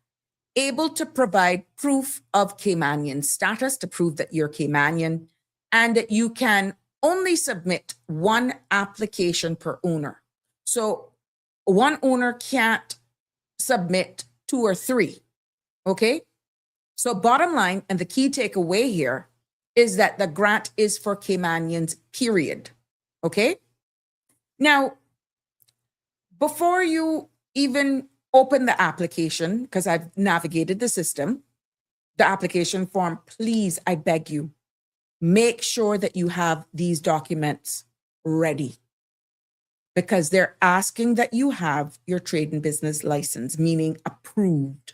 able to provide proof of Caymanian status to prove that you're Caymanian, and that you can only submit one application per owner. So one owner can't submit 2 or 3, okay? So bottom line, and the key takeaway here is that the grant is for Caymanians, period, okay? Now, before you even open the application, because I've navigated the system, the application form, please, I beg you, make sure that you have these documents ready, because they're asking that you have your trade and business license, meaning approved.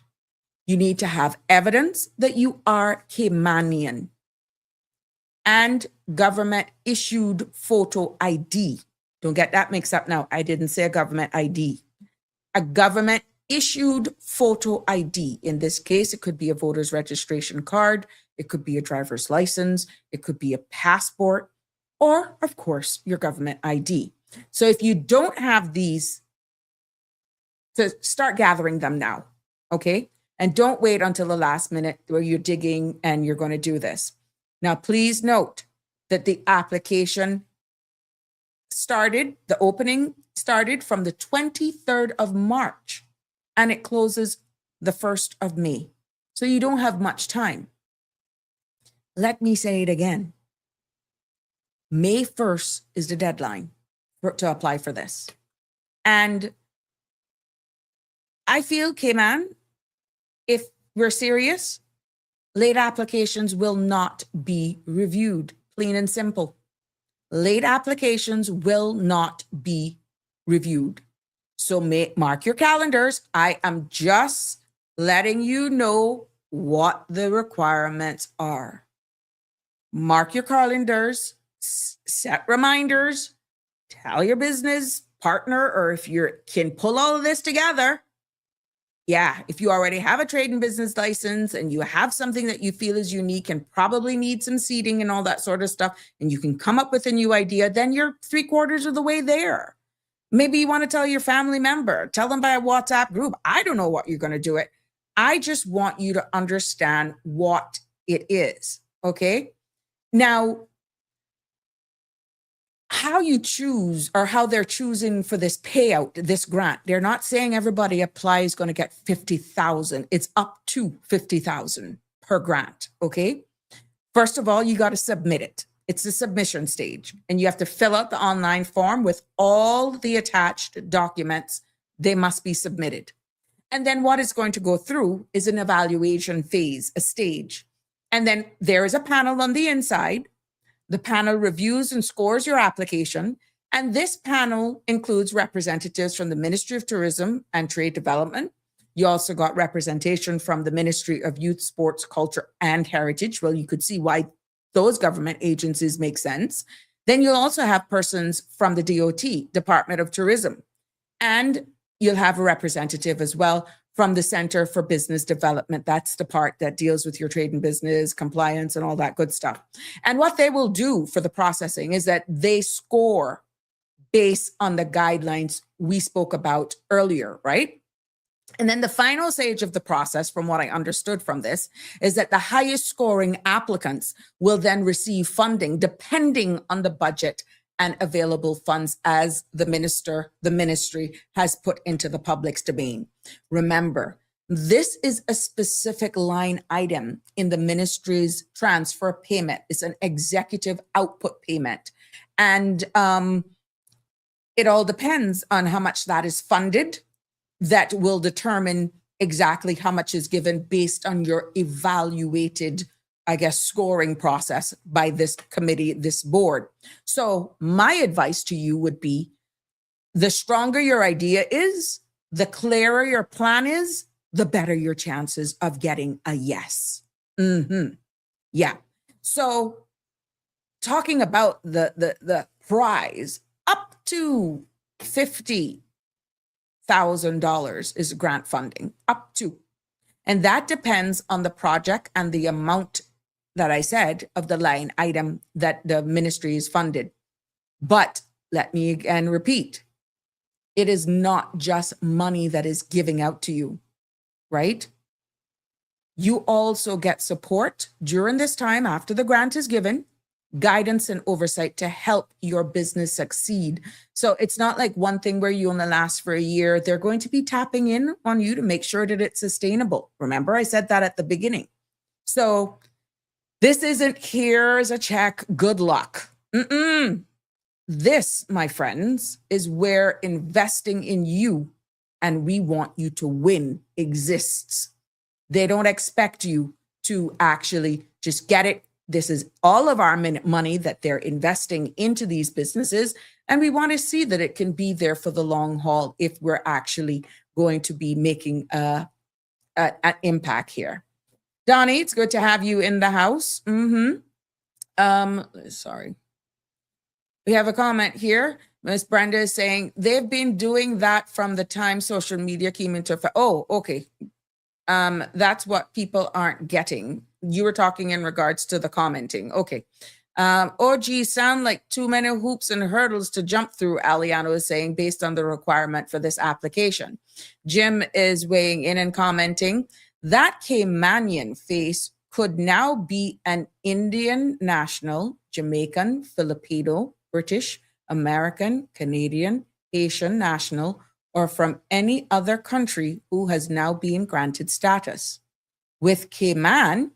You need to have evidence that you are Caymanian and government issued photo ID. Don't get that mixed up now. I didn't say a government ID. A government issued photo ID. In this case, it could be a voter's registration card. It could be a driver's license. It could be a passport, or of course, your government ID. So if you don't have these, to start gathering them now, okay? And don't wait until the last minute where you're digging and you're going to do this. Now, please note that the application started, the opening started from the 23rd of March and it closes the 1st of May. So you don't have much time. Let me say it again. May 1st is the deadline to apply for this. And I feel, Cayman, if we're serious, late applications will not be reviewed, plain and simple. Late applications will not be reviewed. So mark your calendars. I am just letting you know what the requirements are. Mark your calendars, set reminders, tell your business partner, or if you can pull all of this together. Yeah, if you already have a trade and business license and you have something that you feel is unique and probably need some seating and all that sort of stuff, and you can come up with a new idea, then you're 3/4 of the way there. Maybe you want to tell your family member, tell them by a WhatsApp group. I don't know what you're going to do it. I just want you to understand what it is, okay? Now, how you choose or how they're choosing for this payout, this grant, they're not saying everybody applies going to get 50,000. It's up to 50,000 per grant, okay? First of all, you got to submit it. It's the submission stage, and you have to fill out the online form with all the attached documents. They must be submitted. And then what it's going to go through is an evaluation phase, a stage. And then there is a panel on the inside. The panel reviews and scores your application. And this panel includes representatives from the Ministry of Tourism and Trade Development. You also got representation from the Ministry of Youth, Sports, Culture, and Heritage. Well, you could see why those government agencies make sense. Then you'll also have persons from the DOT, Department of Tourism. And you'll have a representative as well from the Center for Business Development. That's the part that deals with your trade and business, compliance, and all that good stuff. And what they will do for the processing is that they score based on the guidelines we spoke about earlier, right? And then the final stage of the process, from what I understood from this, is that the highest scoring applicants will then receive funding depending on the budget and available funds as the ministry has put into the public's domain. Remember, this is a specific line item in the ministry's transfer payment. It's an executive output payment. And it all depends on how much that is funded. That will determine exactly how much is given based on your evaluated, I guess, scoring process by this committee, this board. So my advice to you would be, the stronger your idea is, the clearer your plan is, the better your chances of getting a yes. Yeah. So talking about the prize, up to $50,000 is grant funding, up to. And that depends on the project and the amount that I said of the line item that the ministry is funded. But let me again repeat, it is not just money that is giving out to you, right? You also get support during this time after the grant is given, guidance and oversight to help your business succeed. So it's not like one thing where you only last for a year. They're going to be tapping in on you to make sure that it's sustainable. Remember, I said that at the beginning. So this isn't here's a check, good luck. This, my friends, is where investing in you, and we want you to win, exists. They don't expect you to actually just get it. This is all of our money that they're investing into these businesses. And we want to see that it can be there for the long haul if we're actually going to be making an impact here. Donnie, it's good to have you in the house. Sorry. We have a comment here. Miss Brenda is saying they've been doing that from the time social media came into effect. Oh, okay. That's what people aren't getting. You were talking in regards to the commenting. Okay. Oh, gee, sound like too many hoops and hurdles to jump through, Aliano is saying, based on the requirement for this application. Jim is weighing in and commenting, that Caymanian face could now be an Indian national, Jamaican, Filipino, British, American, Canadian, Haitian national, or from any other country who has now been granted status. With Cayman,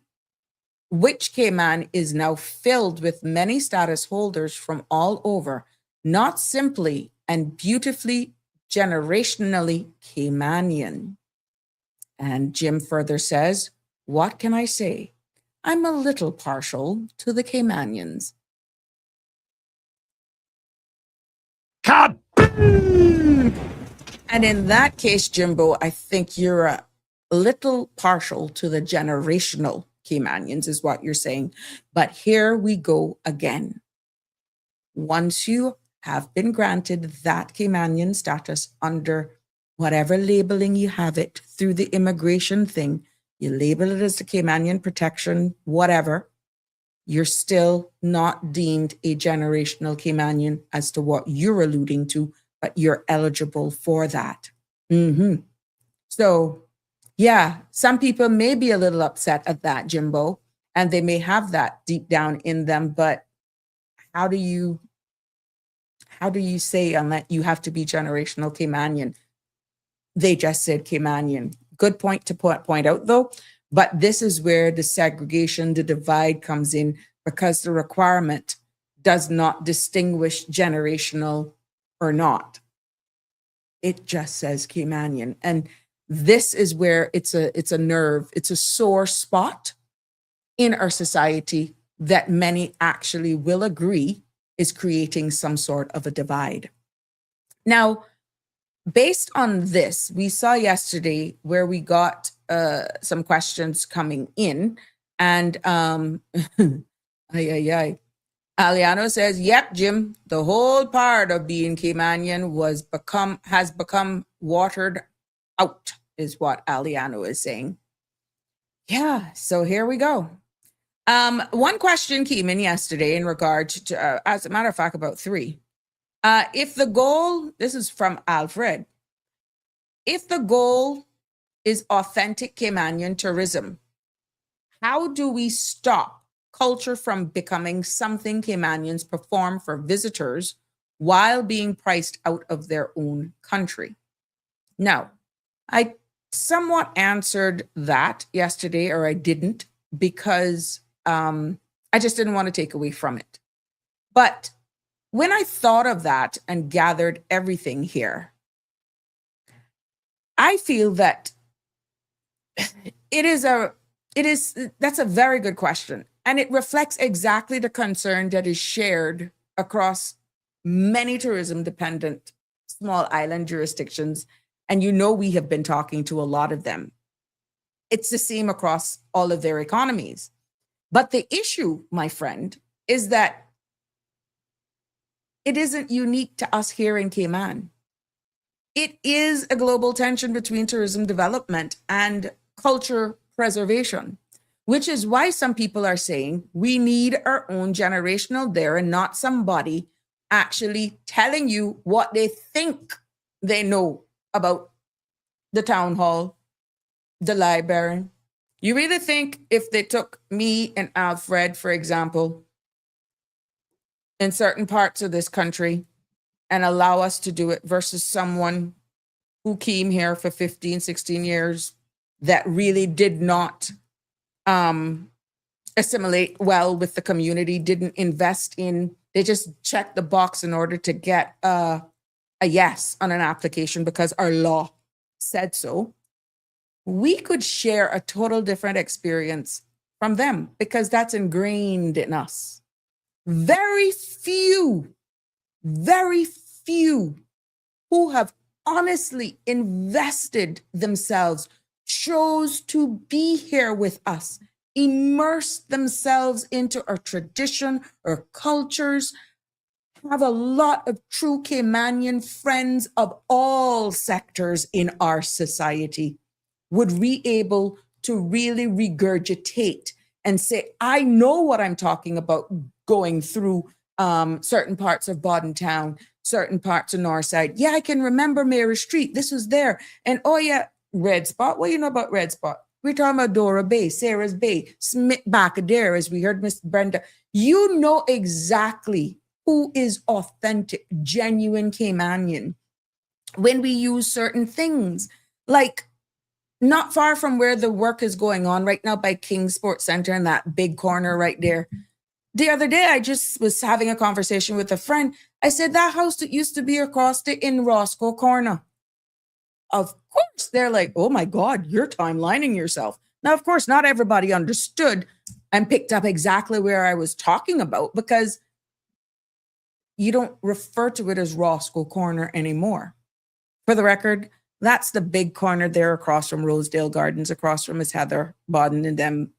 which Cayman is now filled with many status holders from all over, not simply and beautifully generationally Caymanian. And Jim further says, what can I say? I'm a little partial to the Caymanians. And in that case, Jimbo, I think you're a little partial to the generational Caymanians is what you're saying. But here we go again. Once you have been granted that Caymanian status under whatever labeling you have it through the immigration thing, you label it as the Caymanian Protection, whatever, you're still not deemed a generational Caymanian as to what you're alluding to, but you're eligible for that. So, yeah, some people may be a little upset at that, Jimbo, and they may have that deep down in them, but how do you say on that you have to be generational Caymanian? They just said Caymanian. Good point to point out, though. But this is where the segregation, the divide comes in, because the requirement does not distinguish generational or not. It just says Caymanian. And this is where it's a nerve, it's a sore spot in our society that many actually will agree is creating some sort of a divide. Now, based on this, we saw yesterday where we got some questions coming in, and Aliano says, yep, Jim, the whole part of being Caymanian has become watered out, is what Aliano is saying. Yeah, so here we go. One question came in yesterday in regard to, as a matter of fact, about three. If the goal, this is from Alfred, if the goal is authentic Caymanian tourism, how do we stop culture from becoming something Caymanians perform for visitors while being priced out of their own country? Now, I somewhat answered that yesterday, or I didn't, because I just didn't want to take away from it. But when I thought of that and gathered everything here, I feel that that's a very good question. And it reflects exactly the concern that is shared across many tourism-dependent small island jurisdictions. And you know we have been talking to a lot of them. It's the same across all of their economies. But the issue, my friend, is that it isn't unique to us here in Cayman. It is a global tension between tourism development and culture preservation, which is why some people are saying we need our own generational there and not somebody actually telling you what they think they know about the town hall, the library. You really think if they took me and Alfred, for example, in certain parts of this country and allow us to do it versus someone who came here for 15, 16 years that really did not assimilate well with the community, didn't invest in, they just checked the box in order to get a yes on an application because our law said so. We could share a total different experience from them because that's ingrained in us. Very few who have honestly invested themselves, chose to be here with us, immerse themselves into our tradition, our cultures, have a lot of true Caymanian friends of all sectors in our society, would be able to really regurgitate and say, I know what I'm talking about going through certain parts of Bodden Town, certain parts of Northside. Yeah, I can remember Mary Street. This was there. And oh yeah, Red Spot. What do you know about Red Spot? We're talking about Dora Bay, Sarah's Bay, Smith back there, as we heard Miss Brenda. You know exactly who is authentic, genuine Caymanian when we use certain things. Like not far from where the work is going on right now by King Sports Center in that big corner right there. The other day, I just was having a conversation with a friend. I said, that house that used to be across the in Roscoe corner. Of course, they're like, oh my God, you're timelining yourself. Now, of course, not everybody understood and picked up exactly where I was talking about because you don't refer to it as Roscoe Corner anymore. For the record, that's the big corner there across from Rosedale Gardens, across from Miss Heather Bodden and them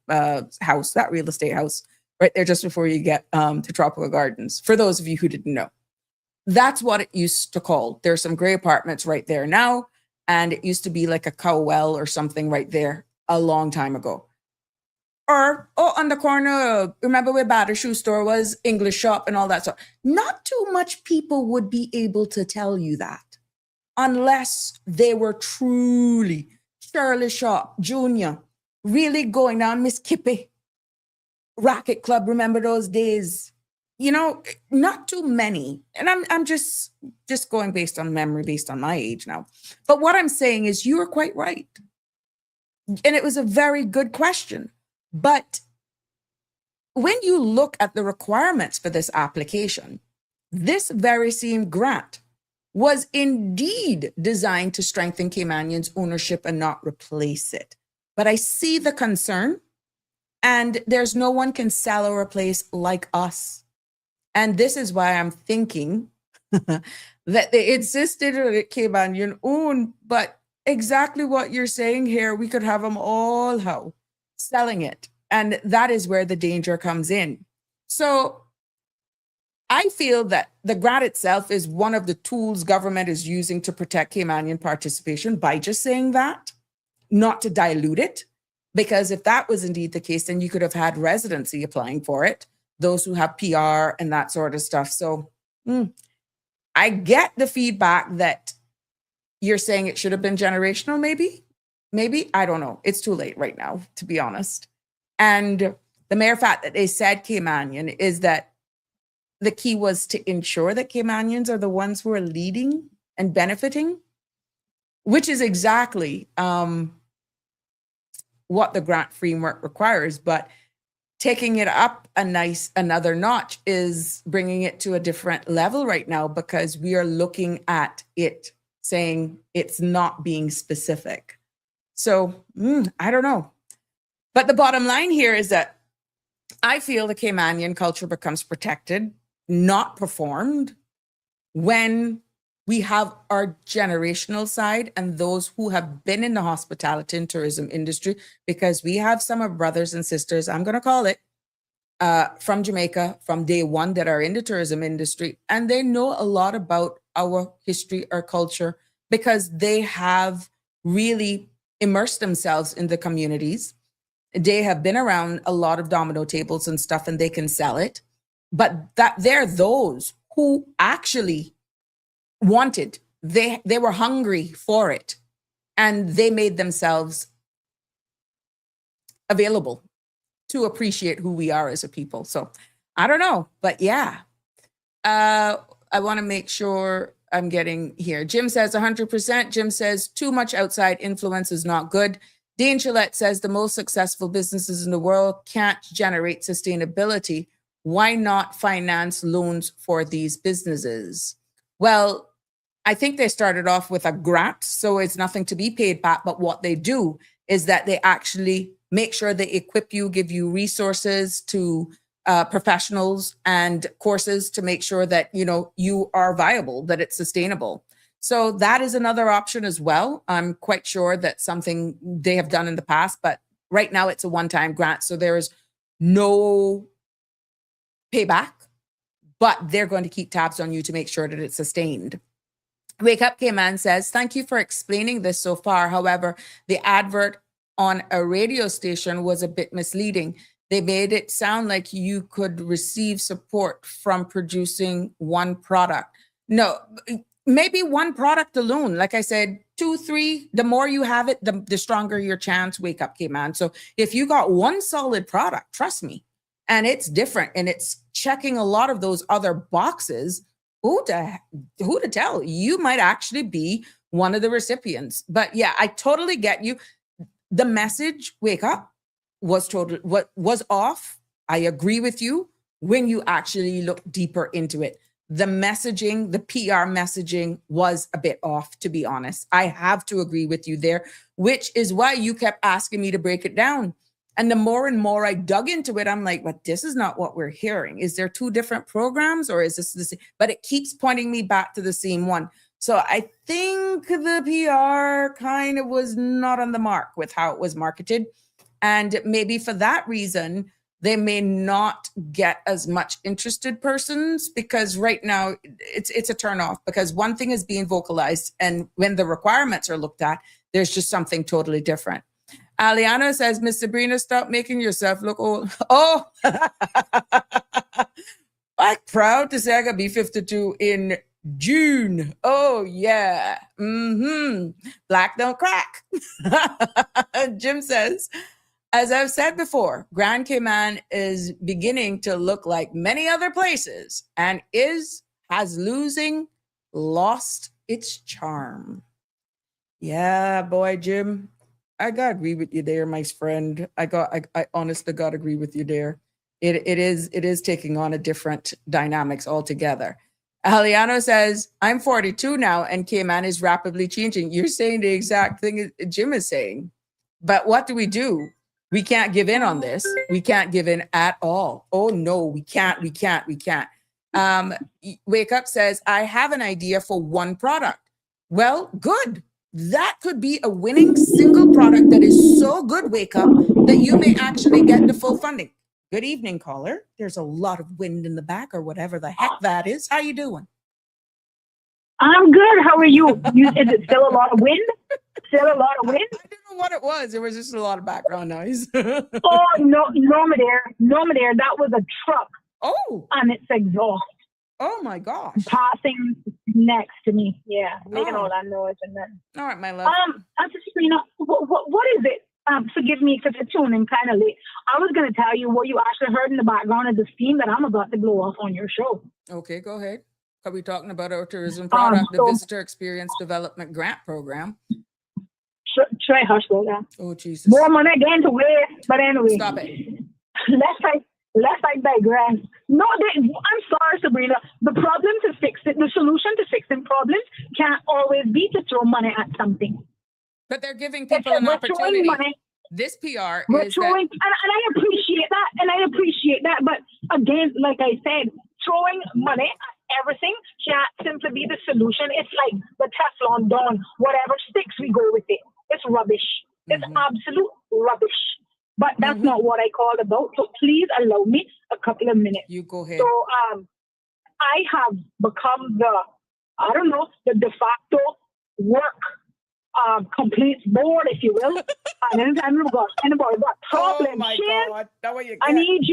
house, that real estate house. Right there just before you get to Tropical Gardens, for those of you who didn't know. That's what it used to call. There's some gray apartments right there now, and it used to be like a cow well or something right there a long time ago. Or, on the corner, remember where Batter Shoe Store was, English shop and all that stuff. Not too much people would be able to tell you that unless they were truly Shirley Shop, Junior, really going down Miss Kippy, Racket Club, remember those days? You know, not too many. And I'm just going based on memory, based on my age now. But what I'm saying is you are quite right. And it was a very good question. But when you look at the requirements for this application, this very same grant was indeed designed to strengthen Caymanians' ownership and not replace it. But I see the concern. And there's no one can sell or replace like us. And this is why I'm thinking that they insisted on it Caymanian own, but exactly what you're saying here, we could have them all selling it. And that is where the danger comes in. So I feel that the grant itself is one of the tools government is using to protect Caymanian participation by just saying that, not to dilute it. Because if that was indeed the case, then you could have had residency applying for it, those who have PR and that sort of stuff. So I get the feedback that you're saying it should have been generational, maybe, I don't know. It's too late right now, to be honest. And the mere fact that they said Caymanian is that the key was to ensure that Caymanians are the ones who are leading and benefiting, which is exactly what the grant framework requires. But taking it up another notch is bringing it to a different level right now, because we are looking at it saying it's not being specific. So I don't know. But the bottom line here is that I feel the Caymanian culture becomes protected, not performed, when we have our generational side and those who have been in the hospitality and tourism industry, because we have some of brothers and sisters, I'm going to call it, from Jamaica from day one that are in the tourism industry, and they know a lot about our history, our culture, because they have really immersed themselves in the communities. They have been around a lot of domino tables and stuff, and they can sell it. But that they're those who actually wanted, they were hungry for it, and they made themselves available to appreciate who we are as a people. So I don't know, but yeah, I want to make sure I'm getting here. Jim says 100%. Jim says too much outside influence is not good. Dean Gillette says the most successful businesses in the world can't generate sustainability. Why not finance loans for these businesses? Well, I think they started off with a grant, so it's nothing to be paid back. But what they do is that they actually make sure they equip you, give you resources to professionals and courses to make sure that, you know, you are viable, that it's sustainable. So that is another option as well. I'm quite sure that's something they have done in the past, but right now it's a one-time grant. So there is no payback, but they're going to keep tabs on you to make sure that it's sustained. Wake Up Cayman says, thank you for explaining this so far. However, the advert on a radio station was a bit misleading. They made it sound like you could receive support from producing one product. No, maybe one product alone. Like I said, 2, 3, the more you have it, the stronger your chance. Wake Up Cayman. So if you got one solid product, trust me, and it's different and it's checking a lot of those other boxes, who to tell? You might actually be one of the recipients. But yeah, I totally get you. The message, wake up, was off. I agree with you when you actually look deeper into it. The messaging, the PR messaging was a bit off, to be honest. I have to agree with you there, which is why you kept asking me to break it down. And the more and more I dug into it, I'm like, but this is not what we're hearing. Is there 2 different programs, or is this the same? But it keeps pointing me back to the same one. So I think the PR kind of was not on the mark with how it was marketed. And maybe for that reason, they may not get as much interested persons, because right now it's a turnoff, because one thing is being vocalized, and when the requirements are looked at, there's just something totally different. Aliana says, Miss Sabrina, stop making yourself look old. Oh, I'm proud to say I got B52 in June. Oh, yeah. Black don't crack. Jim says, as I've said before, Grand Cayman is beginning to look like many other places and has lost its charm. Yeah, boy, Jim, I gotta agree with you there, my friend. I honestly gotta agree with you there. It is taking on a different dynamics altogether. Aliano says, I'm 42 now and Cayman is rapidly changing. You're saying the exact thing Jim is saying. But what do? We can't give in on this. We can't give in at all. Oh no, we can't. Wake Up says, I have an idea for one product. Well, good. That could be a winning single product that is so good, Wake Up, that you may actually get the full funding. Good evening, caller. There's a lot of wind in the back, or whatever the heck that is. How you doing? I'm good. How are you? Is it still a lot of wind? Still a lot of wind? I didn't know what it was. There was just a lot of background noise. Oh, no, Norma, that was a truck. Oh. And its exhaust. Oh my gosh. Passing next to me. Yeah. Making all that noise and then. All right, my love. Sabrina, what is it? Forgive me for the tuning kind of late. I was going to tell you what you actually heard in the background is the steam that I'm about to blow off on your show. Okay, go ahead. Are we talking about our tourism product, the Visitor Experience Development Grant Program? Try hush though, yeah. Oh, Jesus. More money again to waste, but anyway. Stop it. Let's digress. No, I'm sorry, Sabrina. The problem to fix it, the solution to fixing problems can't always be to throw money at something. But they're giving people an opportunity. This PR is throwing, and I appreciate that, but again, like I said, throwing money at everything can't simply be the solution. It's like the Teflon Don, whatever sticks, we go with it. It's rubbish. It's absolute rubbish. But that's not what I called about. So please allow me a couple of minutes. You go ahead. So I have become the de facto work complaints board, if you will. And anytime anybody got problems, oh my Shan, God. That way you I get. need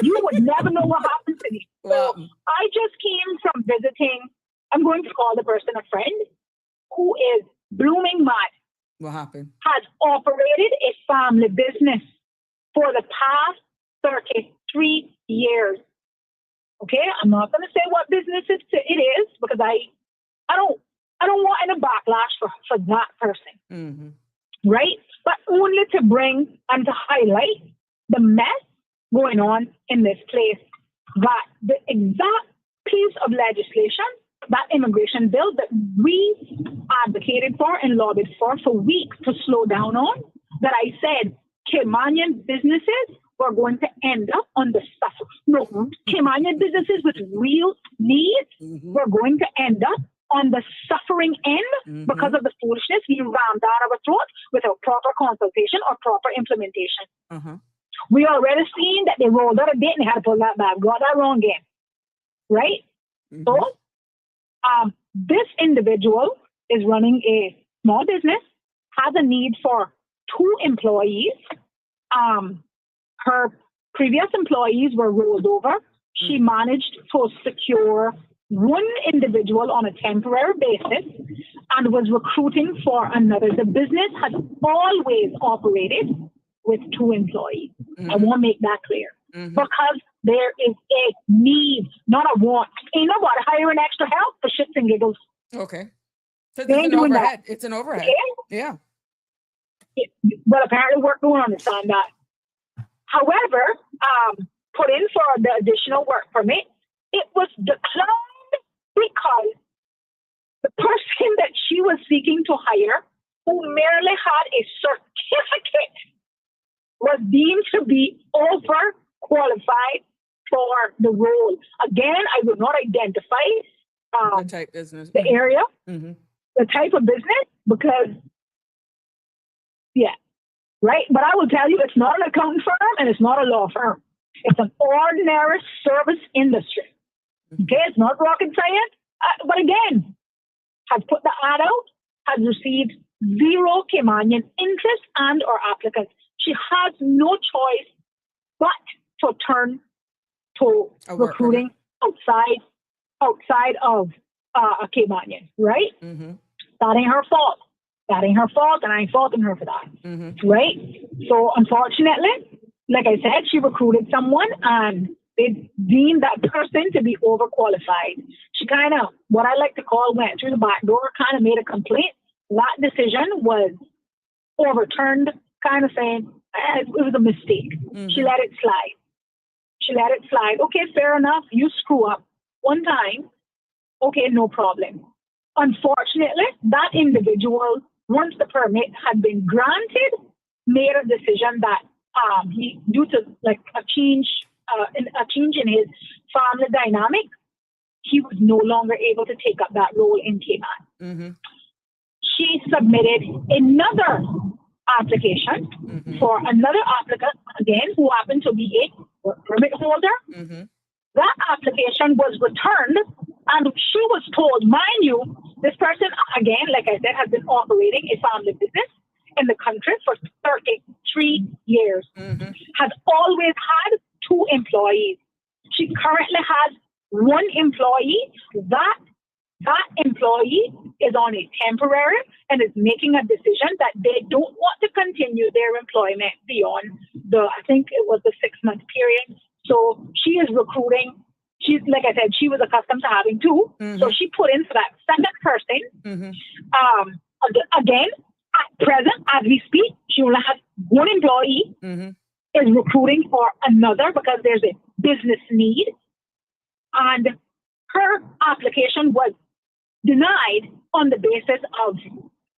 you would never know what happened to me. Well, So I just came from visiting, I'm going to call the person a friend, who is blooming mad, what happened? has operated a family business for the past 33 years. Okay, I'm not going to say what business it is because I don't want any backlash for that person, right? But only to bring and to highlight the mess going on in this place. That the exact piece of legislation, that immigration bill that we advocated for and lobbied for weeks to slow down on, that I said Caymanian businesses were going to end up on the suffer. No, Caymanian businesses with real needs were going to end up on the suffering end because of the foolishness we rammed down our throats without proper consultation or proper implementation. We already seen that they rolled out a date and they had to pull that back. Got that wrong again. Right? So, this individual is running a small business, has a need for 2 employees. Her previous employees were rolled over. She managed to secure 1 individual on a temporary basis and was recruiting for another. The business has always operated with 2 employees. I want to make that clear. Because there is a need, not a want. Ain't nobody hiring extra help for shits and giggles. Okay. So They it's ain't an doing overhead. that. It's an overhead. Okay? Yeah. Well, apparently work don't understand that. However, put in for the additional work permit, it was declined because the person that she was seeking to hire, who merely had a certificate, was deemed to be overqualified for the role. Again, I will not identify The type business. the area, the type of business, because, right? But I will tell you, it's not an accounting firm and it's not a law firm. It's an ordinary service industry. Okay, it's not rocket science. But again, has put the ad out, has received 0 Caymanian interest and or applicants. She has no choice but to turn to recruiting outside of a Caymanian, right? That ain't her fault. That ain't her fault, and I ain't faulting her for that, right? So unfortunately, like I said, she recruited someone and they deemed that person to be overqualified. She kind of, what I like to call, went through the back door, kind of made a complaint. That decision was overturned, kind of saying it was a mistake. She let it slide. Okay, fair enough. You screw up one time. Okay, no problem. Unfortunately, that individual, once the permit had been granted, made a decision that he, due to like a change in his family dynamic, he was no longer able to take up that role in Cayman. She submitted another application for another applicant, again, who happened to be a work permit holder. That application was returned, and she was told, mind you, this person, again, like I said, has been operating a family business in the country for 33 years, has always had 2 employees. She currently has 1 employee. That employee is on a temporary and is making a decision that they don't want to continue their employment beyond I think it was the 6-month period. So she is recruiting. She's, like I said, she was accustomed to having 2. So she put in for that second person. Again, at present, as we speak, she only has 1 employee, is recruiting for another because there's a business need. And her application was denied on the basis of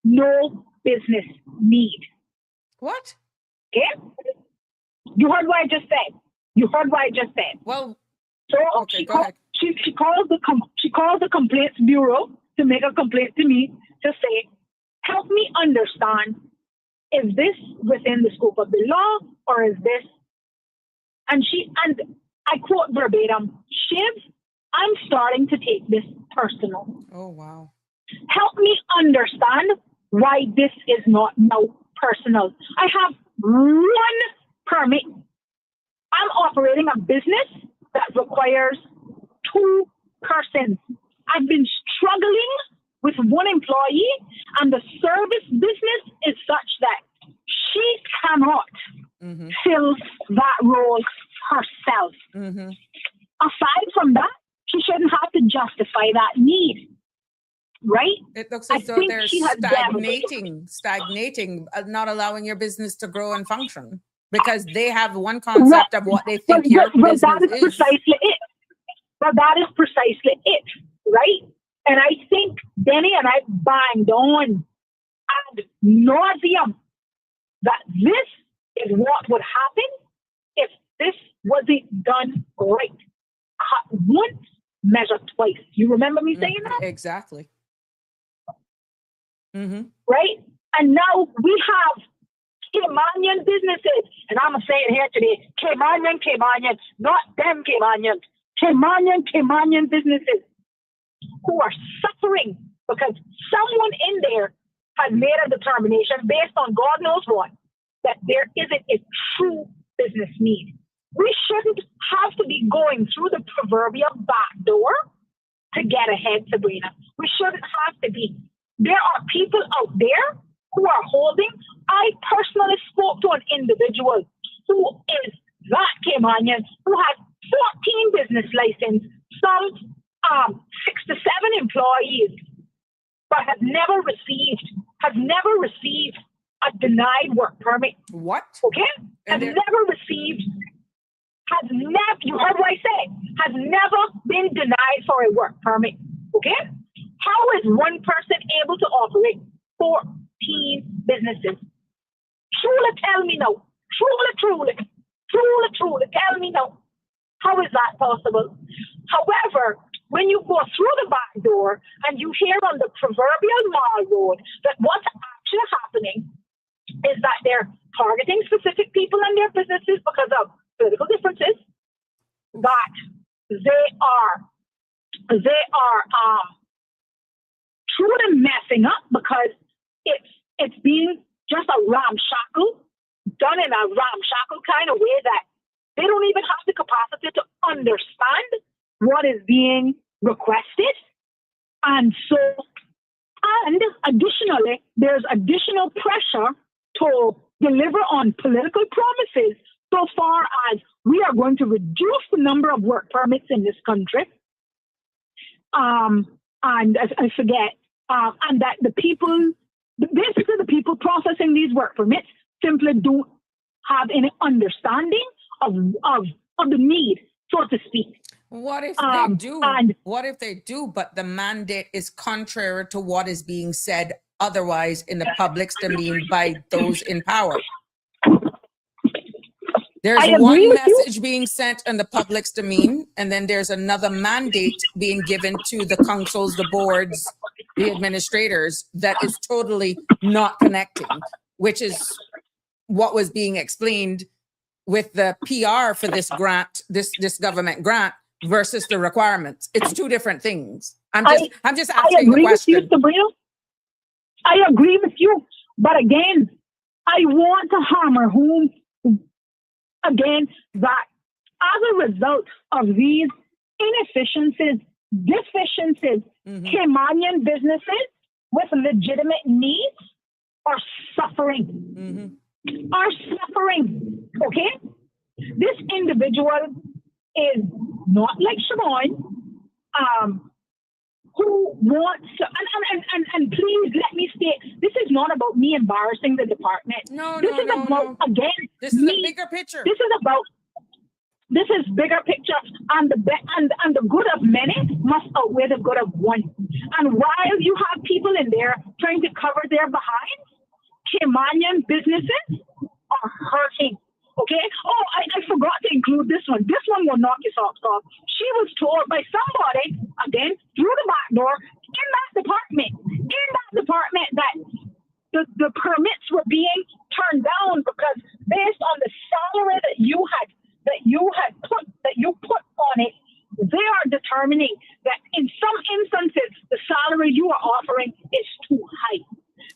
no business need. What? Okay? You heard what I just said. Well, So okay, go ahead. She she calls the complaints bureau to make a complaint to me to say, help me understand, is this within the scope of the law or is this? And I quote verbatim, Shiv, I'm starting to take this personal. Oh, wow. Help me understand why this is not now personal. I have one permit. I'm operating a business that requires 2 persons. I've been struggling with one employee, and the service business is such that she cannot fill that role herself. Aside from that, she shouldn't have to justify that need, right? It looks as though they're stagnating, not allowing your business to grow and function because they have one concept of what they think your business that is. Precisely it. But that is precisely it, right? And I think Denny and I banged on ad nauseum that this is what would happen if this wasn't done right. Cut once, measure twice. You remember me saying that? Exactly. Right? And now we have Caymanian businesses, and I'm going to say it here today, Caymanian, not them Caymanians, Caymanian businesses who are suffering because someone in there has made a determination based on God knows what, that there isn't a true business need. We shouldn't have to be going through the proverbial back door to get ahead, Sabrina. We shouldn't have to be. There are people out there who are holding. I personally spoke to an individual who is that Caymanian, who has 14 business licenses, some 6 to 7 employees, but has never received a denied work permit. What? Okay? You heard what I said, has never been denied for a work permit. Okay? How is one person able to operate 14 businesses? Truly tell me no. Truly tell me no. How is that possible? However, when you go through the back door and you hear on the proverbial mall road that what's actually happening is that they're targeting specific people and their businesses because of political differences, that they are truly messing up because it's being just a ramshackle, done in a ramshackle kind of way that they don't even have the capacity to understand what is being requested. And additionally, there's additional pressure to deliver on political promises so far as we are going to reduce the number of work permits in this country. And I forget, and that the people processing these work permits simply don't have any understanding of the need, so to speak. What if they do? What if they do, but the mandate is contrary to what is being said otherwise in the public's domain by those in power? There's one message being sent in the public's domain, and then there's another mandate being given to the councils, the boards, the administrators that is totally not connecting, which is what was being explained with the PR for this grant, this government grant versus the requirements. It's two different things. I'm just asking the question. With you, Sabrina. I agree with you, but again, I want to hammer home again that as a result of these inefficiencies, deficiencies, Caymanian businesses with legitimate needs are suffering. Okay? This individual is not like Siobhan, who wants to, and please let me state, this is not about me embarrassing the department. This is about the bigger picture. This is bigger picture, and the good of many must outweigh the good of one. And while you have people in there trying to cover their behinds, Caymanian businesses are hurting. Okay. Oh, I forgot to include this one. This one will knock your socks off. She was told by somebody, again, through the back door in that department that the permits were being turned down because based on the salary that you put on it, they are determining that in some instances the salary you are offering is too high.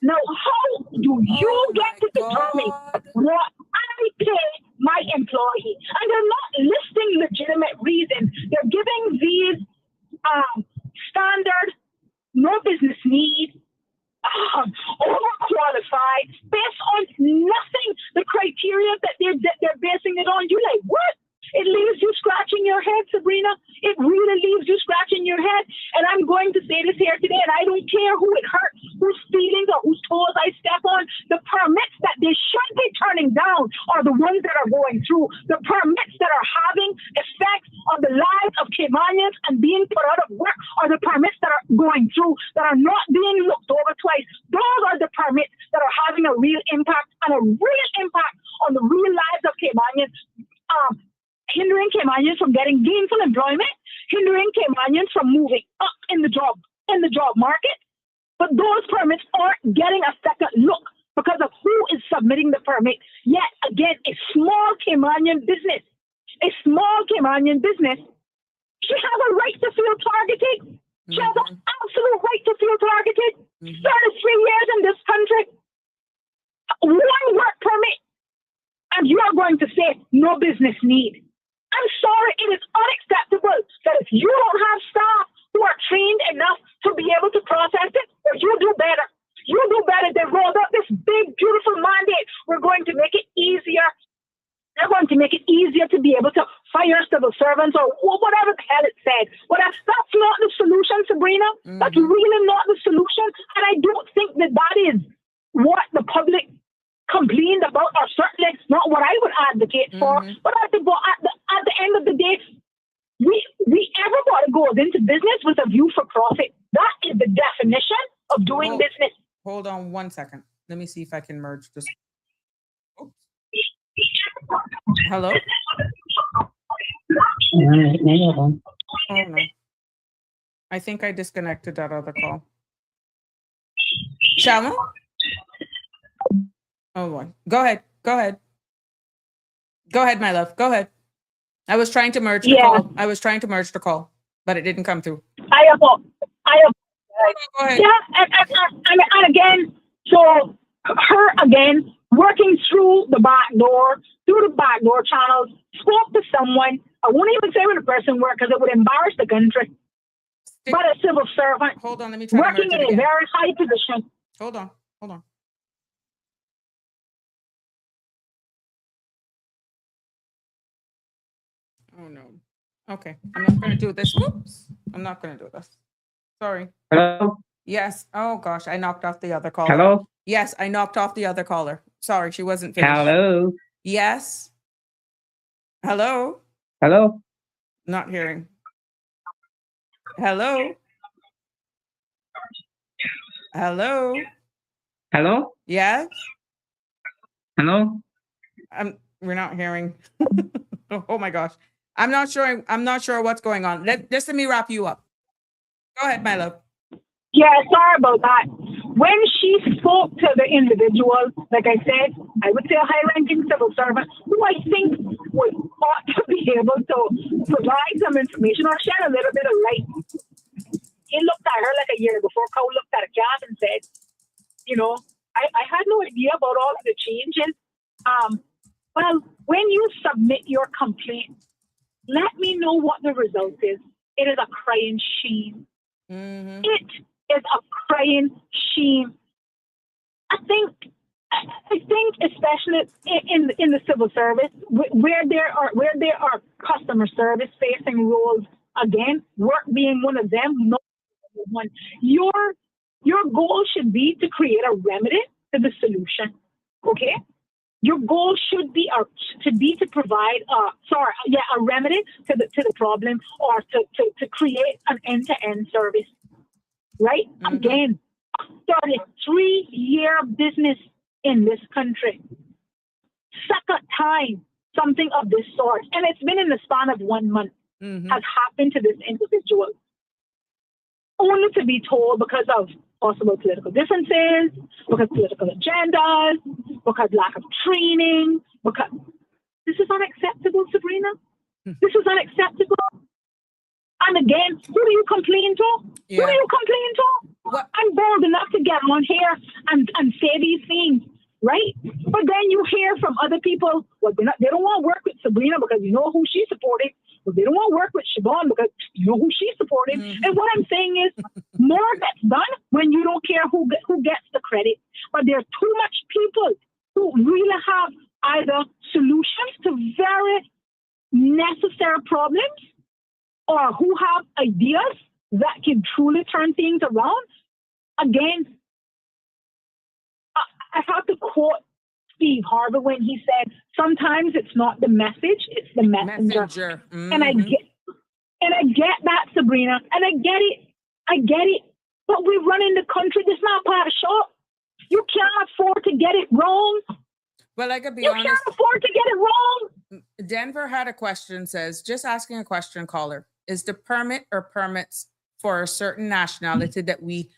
Now, how do you get to determine what I pay my employee? And they're not listing legitimate reasons. They're giving these standard, no business need, overqualified, based on nothing. The criteria that they're basing it on. You're like, what? It leaves you scratching your head, Sabrina. It really leaves you scratching your head. And I'm going to say this here today, and I don't care who it hurts, whose feelings or whose toes I step on. The permits that they should be turning down are the ones that are going through. The permits that are having effects on the lives of Caymanians and being put out of work are the permits that are going through, that are not being looked over twice. Those are the permits that are having a real impact and a real impact on the real lives of Caymanians. Hindering Caymanians from getting gainful employment, hindering Caymanians from moving up in the job market. But those permits aren't getting a second look because of who is submitting the permit. Yet again, a small Caymanian business, she has a right to feel targeted. She has an absolute right to feel targeted. 33 years in this country, one work permit, and you are going to say no business need. I'm sorry, it is unacceptable that if you don't have staff who are trained enough to be able to process it, or you do better. You do better. They rolled up this big, beautiful mandate. We're going to make it easier. They're going to make it easier to be able to fire civil servants or whatever the hell it said. But that's not the solution, Sabrina. That's really not the solution. And I don't think that is what the public complained about, or certainly not what I would advocate for. But at the end of the day, everybody goes into business with a view for profit. That is the definition of doing business. Hold on 1 second. Let me see if I can merge this. Oops. Hello? Oh, no. I think I disconnected that other call. Shalom? Oh boy. Go ahead, my love. Go ahead. I was trying to merge the call. But it didn't come through. I apologize. Go ahead. Yeah, and again, so her again working through the back door channels, spoke to someone. I won't even say where the person worked because it would embarrass the country. But a civil servant. Hold on, let me try working to merge it in again. a very high position. Hold on. Oh no. Okay. I'm not going to do this. Whoops. I'm not going to do this. Sorry. Hello? Yes. Oh gosh. I knocked off the other caller. Hello? Yes. I knocked off the other caller. Sorry. She wasn't finished. Hello? Yes. Hello? Hello? Not hearing. Hello? Hello? Hello? Yes? Hello? We're not hearing. Oh my gosh. I'm not sure what's going on. Let me wrap you up. Go ahead, my love. Yeah, sorry about that. When she spoke to the individual, like I said, I would say a high-ranking civil servant who I think ought to be able to provide some information or shed a little bit of light. He looked at her like a year before Cole looked at a cat and said, I had no idea about all of the changes. Well, when you submit your complaint, let me know what the result is. It is a crying shame. It is a crying shame. I think especially in the civil service, where there are customer service facing roles, again, work being one of them, not one. Your goal should be to create a remedy to the solution. Okay? Your goal should be to provide a remedy to the problem, or to create an end-to-end service. Right? Again, a 33-year business in this country. Second time something of this sort, and it's been in the span of 1 month, has happened to this individual, only to be told because of possible political differences, because political agendas, because lack of training, because this is unacceptable, Sabrina. This is unacceptable. And again, who do you complain to? Yeah. Who do you complain to? What? I'm bold enough to get on here and say these things, right? But then you hear from other people, well, they don't want to work with Sabrina because you know who she's supporting. Well, they don't want to work with Siobhan because you know who she's supporting. And what I'm saying is, more gets done when you don't care who gets the credit. But there's too much people who really have either solutions to very necessary problems, or who have ideas that can truly turn things around. Again, I have to quote Steve Harvey when he said, sometimes it's not the message, it's the messenger. And I get that, Sabrina, and I get it. But we're running the country. This is not part of shop. You can't afford to get it wrong. Well, I could be You honest. can't afford to get it wrong. Denver had a question, says, just asking a question, caller. Is the permit or permits for a certain nationality that we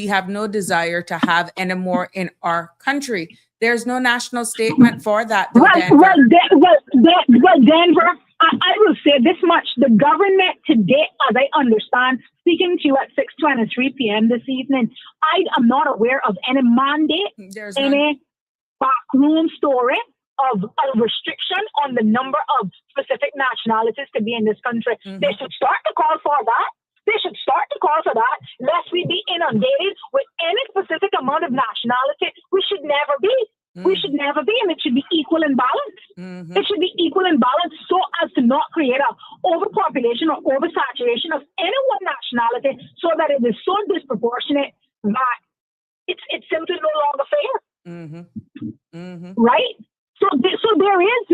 have no desire to have anymore in our country? There's no national statement for that, though, Denver. Well, Denver, I will say this much. The government today, as I understand, speaking to you at 6:23 p.m. this evening, I am not aware of any mandate, any backroom story of a restriction on the number of specific nationalities to be in this country. They should start to call for that. They should start to call for that, lest we be inundated with any specific amount of nationality. We should never be. We should never be, and it should be equal and balanced. It should be equal and balanced so as to not create a overpopulation or oversaturation of any one nationality, so that it is so disproportionate that it's simply no longer fair. Right? So there is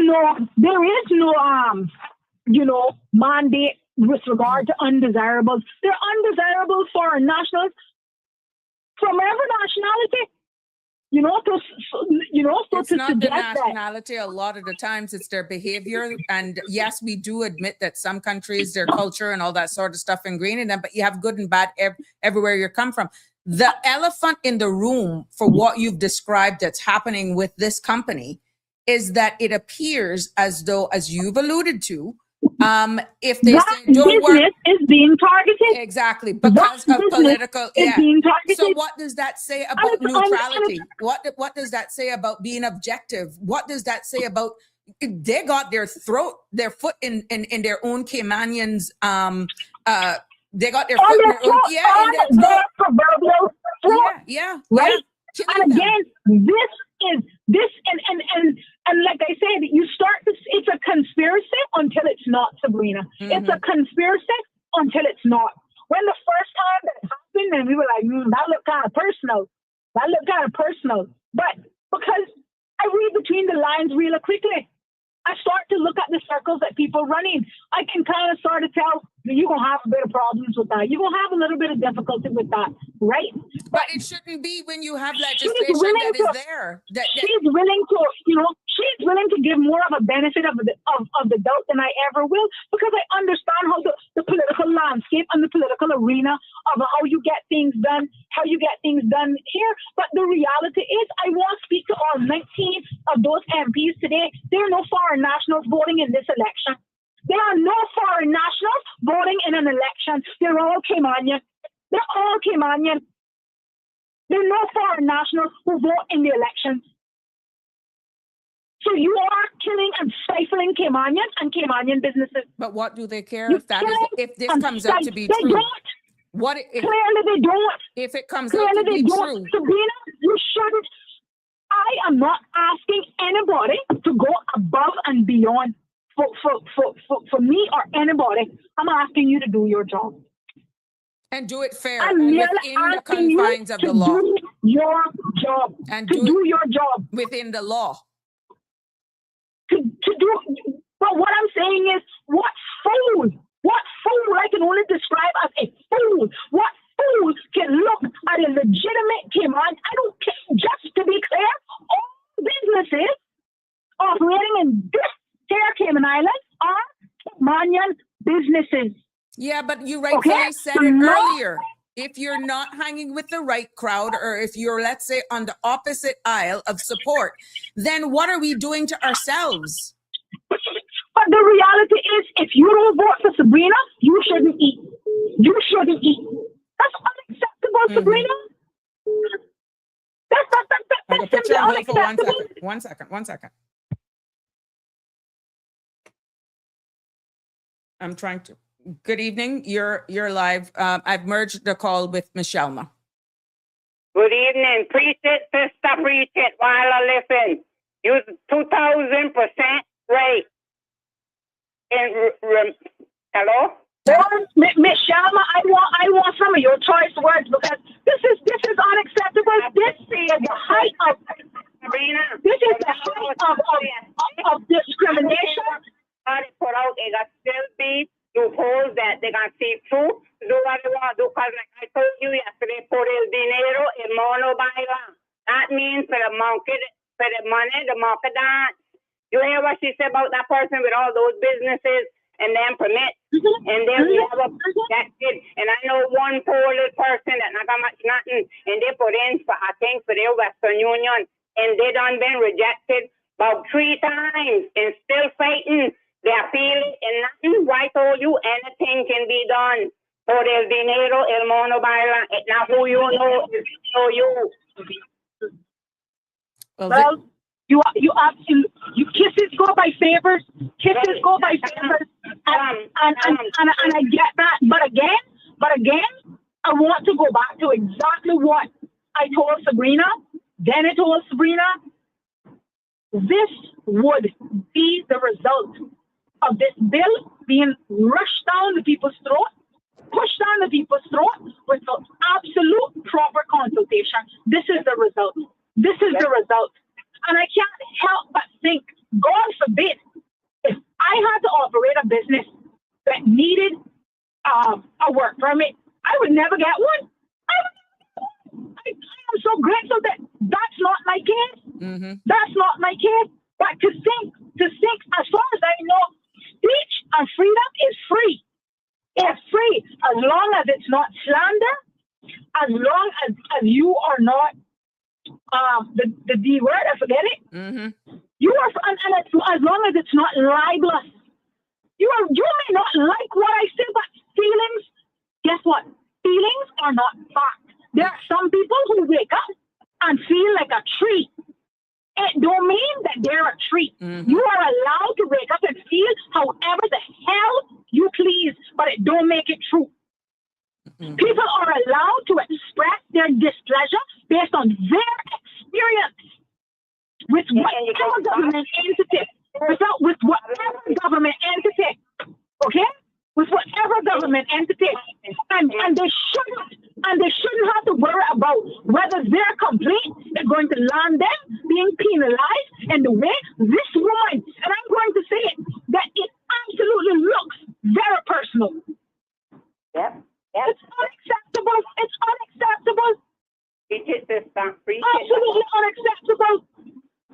no mandate with regard to undesirables. They're undesirable foreign nationals from every nationality. It's not the nationality. A lot of the times it's their behavior. And yes, we do admit that some countries, their culture and all that sort of stuff ingrained in them, but you have good and bad everywhere you come from. The elephant in the room for what you've described that's happening with this company is that it appears as though, as you've alluded to, if they say don't work, is being targeted. Exactly, because of political. Being targeted. So what does that say about neutrality? What does that say about being objective? What does that say about they got their foot in their own Caymanians? They got their foot in their own, in their proverbial throat. Right. And again, this and like I said, you start this. It's a conspiracy until it's not, Sabrina. It's a conspiracy until it's not. When the first time that happened, and we were like, that looked kind of personal. But because I read between the lines really quickly, I start to look at the circles that people running. I can kind of sort of tell you're going to have a bit of problems with that. You're going to have a little bit of difficulty with that, right? But it shouldn't be when you have legislation that is there. She's willing to give more of a benefit of the doubt than I ever will, because I understand how the political landscape and the political arena of how you get things done here. But the reality is, I want to speak to all 19 of those MPs today. There are no foreign nationals voting in this election. There are no foreign nationals voting in an election. They're all Caymanian. There are no foreign nationals who vote in the elections. So you are killing and stifling Caymanians and Caymanian businesses. But what do they care if this comes out to be true? They don't. Clearly they don't. If it comes out to be true. Sabrina, you shouldn't. I am not asking anybody to go above and beyond for me or anybody. I'm asking you to do your job. And do it fair and within the confines of the law. Do your job. And do your job. Within the law. To do, but what I'm saying is, what fool I can only describe as a fool. What fool can look at a legitimate Cayman? I don't care. Just to be clear, all Caymanian businesses. Yeah, but you rightfully Okay? said The it law- earlier. If you're not hanging with the right crowd, or if you're, let's say, on the opposite aisle of support, then what are we doing to ourselves? But the reality is, if you don't vote for Sabrina, you shouldn't eat. You shouldn't eat. That's unacceptable, Sabrina. That's I'm gonna put simply you on hold for 1 unacceptable. second. 1 second. I'm trying to. Good evening. You're live. I've merged the call with Michelle. Good evening. Preach it, sister, preach it while I listen. You 2,000% right. Hello? Miss Sharma, I want some of your choice words, because this is unacceptable. This is the height of discrimination. How they put out, it got still be loopholes that they can see through. Do what they want to do, because like I told you yesterday, por el dinero el mono baila. That means for the money, the market dance. You hear what she said about that person with all those businesses and then permits, and then we have that kid. And I know one poor little person that not got much nothing, and they put in for, I think, for their Western Union, and they done been rejected about 3 times and still fighting. They are feeling and nothing. Why told you anything can be done? Por el dinero el mono baila. It's not who you know, it's who you. Well, you kisses go by favors. Kisses go by favors, and I get that. But again, I want to go back to exactly what I told Sabrina. Then I told Sabrina, this would be the result of this bill being rushed down the people's throat, pushed down the people's throat with the absolute proper consultation. This is the result. This is the result. And I can't help but think, God forbid, if I had to operate a business that needed a work permit, I would never get one. I am so grateful that that's not my case. Mm-hmm. That's not my case. But to think, as far as I know, speech and freedom is free. It's free as long as it's not slander, as long as you are not the D word, I forget it. Mm-hmm. You are, and as long as it's not libelous. You may not like what I say, but feelings, guess what? Feelings are not fact. There are some people who wake up and feel like a tree. It don't mean that they're a tree. Mm-hmm. You are allowed to wake up and feel however the hell you please, but it don't make it true. Mm-hmm. People are allowed to express their displeasure based on their experience with whatever government entity. With whatever government entity. Okay? With whatever government entity. And they shouldn't have to worry about whether their complaint is going to land them being penalized in the way this woman, and I'm going to say it, that it absolutely looks very personal. Yep. It's unacceptable. It's unacceptable. Absolutely unacceptable.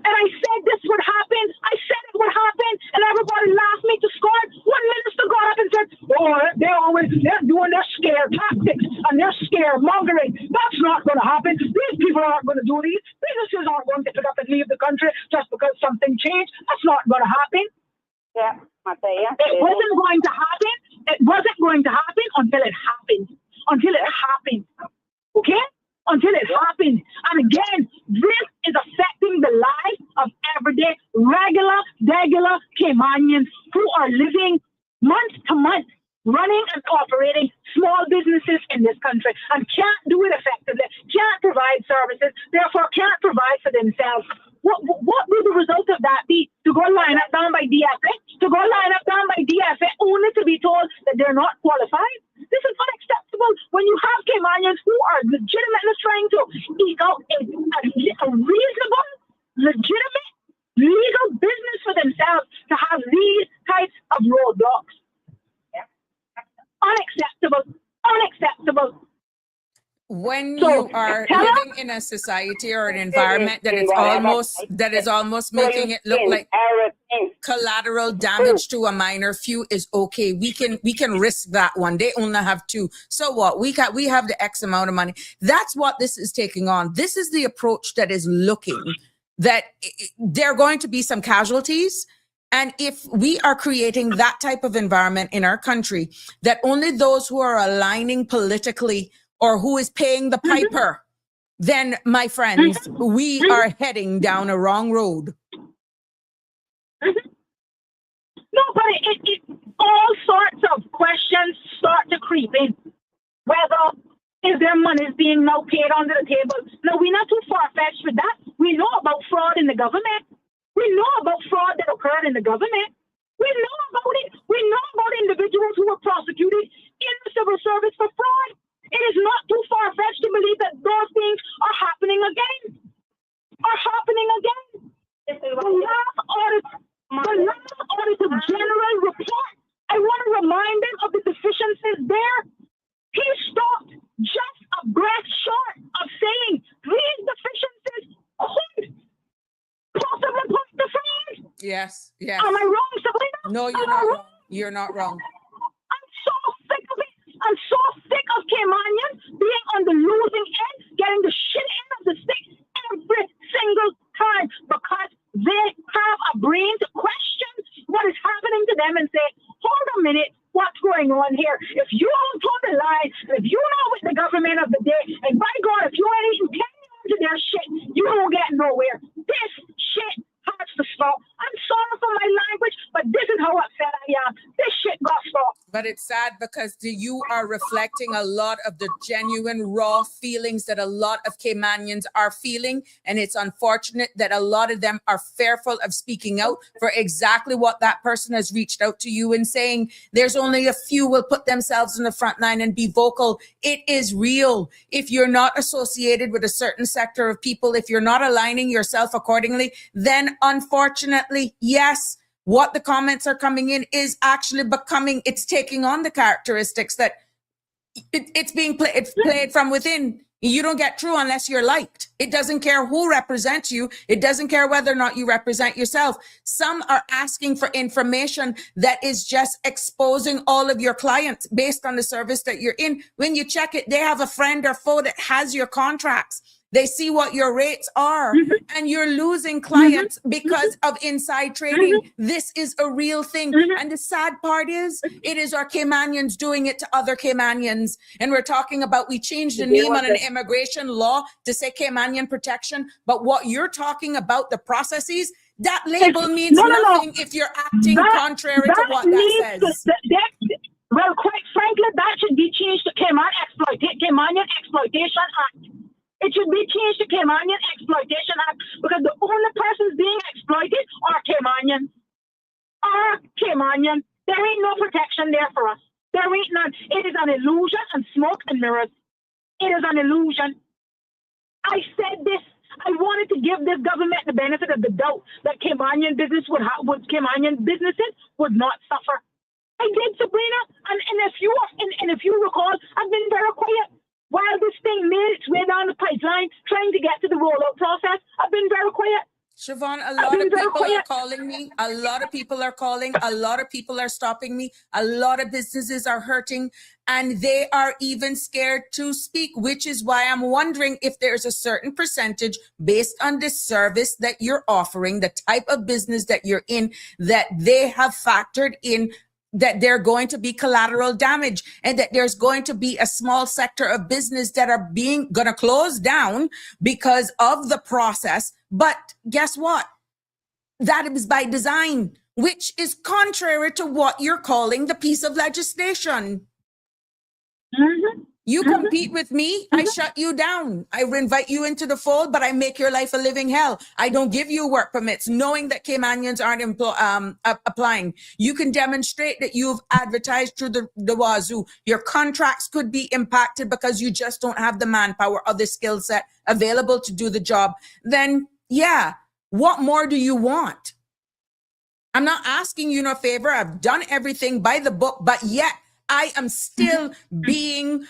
And I said this would happen. I said it would happen. And everybody laughed me to scorn. One minister got up and said, oh, they're doing their scare tactics and they're scaremongering. That's not going to happen. These people aren't going to do these. Businesses aren't going to pick up and leave the country just because something changed. That's not going to happen. Yeah, it wasn't going to happen. It wasn't going to happen until it happened. Until it happened. Okay? Until it happened. And again, this is affecting the lives of everyday, regular Caymanians who are living month to month, running and operating small businesses in this country and can't do it effectively, can't provide services, therefore can't provide for themselves. What will the result of that be? To go line up down by DFA? To go line up down by DFA only to be told that they're not qualified? This is unacceptable when you have Caymanians who are legitimately trying to eke out a reasonable, legitimate, legal business for themselves to have these types of roadblocks. Unacceptable. Unacceptable. When So you are tell her, living in a society or an environment that is almost making it look like everything. collateral damage to a minor few is okay. We can risk that one. They only have two. So what? We have the X amount of money. That's what this is taking on. This is the approach that is looking that there are going to be some casualties. And if we are creating that type of environment in our country, that only those who are aligning politically or who is paying the piper, then my friends, we are heading down a wrong road. no, but it all sorts of questions start to creep in. Whether is their money is being now paid under the table? No, we're not too far-fetched with that. We know about fraud in the government. We know about fraud that occurred in the government. We know about it. We know about individuals who were prosecuted in the civil service for fraud. It is not too far-fetched to believe that those things are happening again. The last auditor general report, I want to remind them of the deficiencies there. He stopped just a breath short of saying these deficiencies could possibly put the fraud. Yes. Am I wrong, Sabrina? No, you're not wrong. You're not wrong. I'm so sick of it. I'm so sick of Caymanians being on the losing end, getting the shit end of the stick every single time because they have a brain to question what is happening to them and say, hold a minute, what's going on here? If you don't toe the line, if you know with the government of the day, and by God, if you ain't even paying to their shit, you don't get nowhere. This shit has to stop. I'm sorry for my language, but this is how upset I am. This shit got stopped. But it's sad because you are reflecting a lot of the genuine, raw feelings that a lot of Caymanians are feeling. And it's unfortunate that a lot of them are fearful of speaking out for exactly what that person has reached out to you and saying. There's only a few will put themselves in the front line and be vocal. It is real. If you're not associated with a certain sector of people, if you're not aligning yourself accordingly, then unfortunately, yes, what the comments are coming in is actually it's taking on the characteristics that it's played from within. You don't get through unless you're liked. It doesn't care who represents you. It doesn't care whether or not you represent yourself. Some are asking for information that is just exposing all of your clients based on the service that you're in. When you check it, they have a friend or foe that has your contracts. They see what your rates are, and you're losing clients because of inside trading. This is a real thing. And the sad part is, it is our Caymanians doing it to other Caymanians. And we're talking about, we changed the name on an immigration law to say Caymanian Protection. But what you're talking about, the processes, that label means nothing if you're acting contrary to what that says. Well, quite frankly, that should be changed to Caymanian Exploitation Act. It should be changed to Caymanian Exploitation Act because the only persons being exploited are Caymanians. There ain't no protection there for us. There ain't none. It is an illusion and smoke and mirrors. It is an illusion. I said this. I wanted to give this government the benefit of the doubt that Caymanian businesses would not suffer. I did, Sabrina, and if you recall, I've been very quiet. While this thing made its way down the pipeline, trying to get to the rollout process, I've been very quiet. Siobhan, a lot of people are calling me. A lot of people are calling. A lot of people are stopping me. A lot of businesses are hurting, and they are even scared to speak, which is why I'm wondering if there's a certain percentage based on the service that you're offering, the type of business that you're in, that they have factored in that they're going to be collateral damage and that there's going to be a small sector of business that are going to close down because of the process. But guess what? That is by design, which is contrary to what you're calling the piece of legislation. You compete with me, I shut you down. I invite you into the fold, but I make your life a living hell. I don't give you work permits, knowing that Caymanians aren't applying. You can demonstrate that you've advertised through the wazoo. Your contracts could be impacted because you just don't have the manpower or the skill set available to do the job. Then, yeah, what more do you want? I'm not asking you no favor. I've done everything by the book, but yet I am still being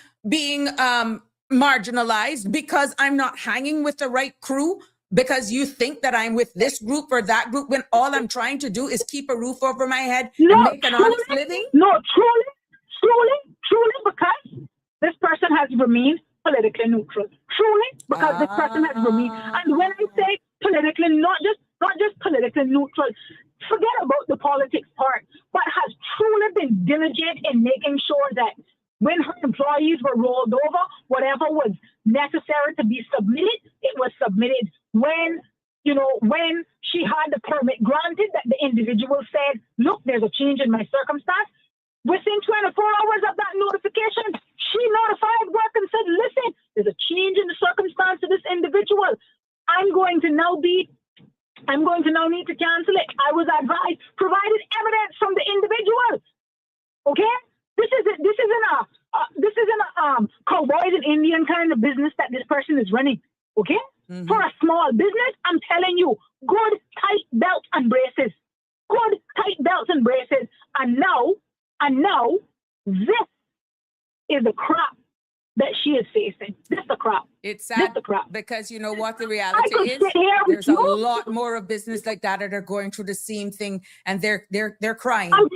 marginalized because I'm not hanging with the right crew, because you think that I'm with this group or that group, when all I'm trying to do is keep a roof over my head and make an honest living? No, truly, because this person has remained politically neutral. Truly, because this person has remained. And when I say politically, not just politically neutral, forget about the politics part, but has truly been diligent in making sure that when her employees were rolled over, whatever was necessary to be submitted, it was submitted. When she had the permit granted, that the individual said, look, there's a change in my circumstance. Within 24 hours of that notification, she notified work and said, listen, there's a change in the circumstance of this individual. I'm going to now need to cancel it. I was advised, provided evidence from the individual. Okay? This isn't a cowboys and Indian kind of business that this person is running. Okay? Mm-hmm. For a small business, I'm telling you, good tight belts and braces. Good tight belts and braces. And now, this is the crap that she is facing. This is the crap. It's sad because you know what the reality is? There's a lot more of business like that are going through the same thing, and they're crying. I'm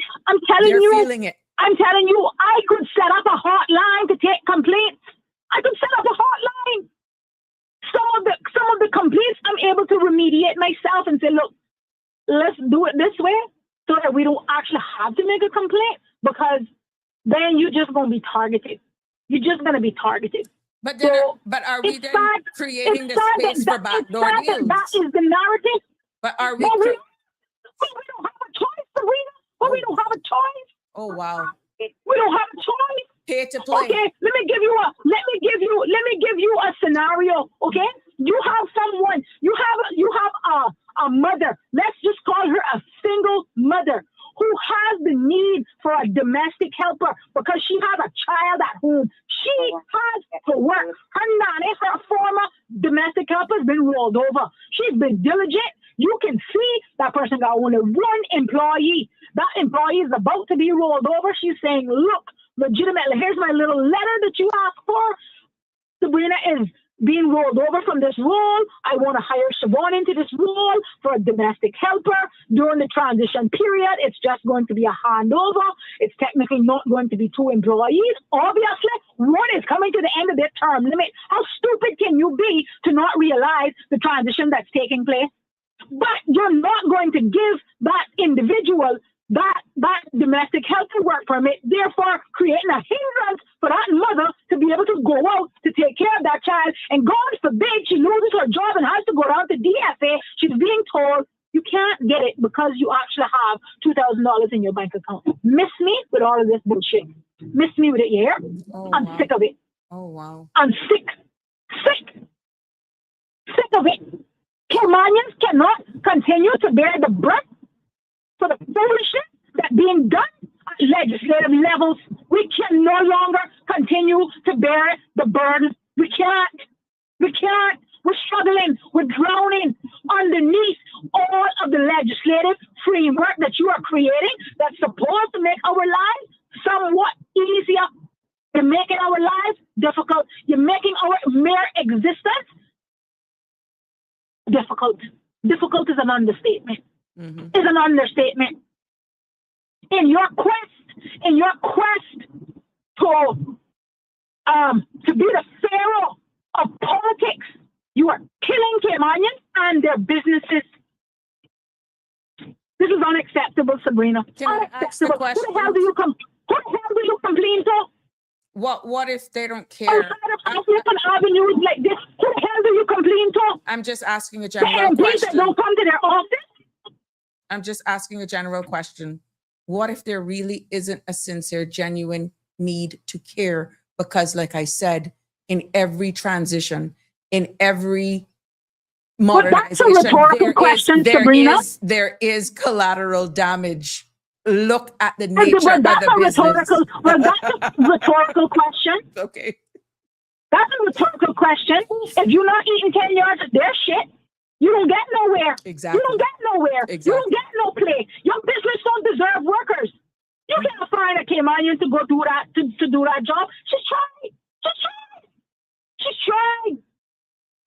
telling you, they're feeling it. I'm telling you, I could set up a hotline to take complaints. I could set up a hotline. Some of the complaints I'm able to remediate myself and say, look, let's do it this way so that we don't actually have to make a complaint, because then you're just going to be targeted. You're just going to be targeted. But are we then creating the space for backdoor deals? That is the narrative. But are we? We don't have a choice, Sabrina. But we don't have a choice. Oh wow. We don't have a choice. Pay to play. Okay, let me give you a scenario. Okay, you have someone. You have a mother. Let's just call her a single mother who has the need for a domestic helper because she has a child at home. She has to work. Her nanny, her former domestic helper, has been rolled over. She's been diligent. You can see that person got only one employee. That employee is about to be rolled over. She's saying, look, legitimately, here's my little letter that you asked for. Sabrina is being rolled over from this role. I want to hire Siobhan into this role for a domestic helper. During the transition period, it's just going to be a handover. It's technically not going to be two employees. Obviously, one is coming to the end of their term limit. How stupid can you be to not realize the transition that's taking place? But you're not going to give that individual that domestic helper work permit, therefore creating a hindrance for that mother to be able to go out to take care of that child. And God forbid she loses her job and has to go down to DFA. She's being told you can't get it because you actually have $2,000 in your bank account. Miss me with all of this bullshit. Miss me with it, you hear? Oh, I'm sick of it. Oh, wow. I'm sick of it. Caymanians cannot continue to bear the brunt for the foolishness that's being done at legislative levels. We can no longer continue to bear the burden. We can't. We're struggling. We're drowning underneath all of the legislative framework that you are creating that's supposed to make our lives somewhat easier. You're making our lives difficult. You're making our mere existence difficult. Difficult is an understatement. Mm-hmm. Is an understatement. In your quest to be the pharaoh of politics, you are killing Caymanians and their businesses. This is unacceptable, Sabrina. Unacceptable. Who the hell do you complain to? What if they don't care? Avenues like this, who the hell do you complain to? I'm just asking a general question. Don't come to their office. I'm just asking a general question. What if there really isn't a sincere, genuine need to care? Because like I said, in every transition, in every modernization, that's a rhetorical question, Sabrina. There is collateral damage. Look at the nature of the business. That's a rhetorical question. Okay. That's a rhetorical question. If you're not eating 10 yards of their shit, you don't get nowhere. Exactly. You don't get nowhere. Exactly. You don't get no play. Your business don't deserve workers. You can't find a Caymanian to go do that to do that job. Just try. She tried.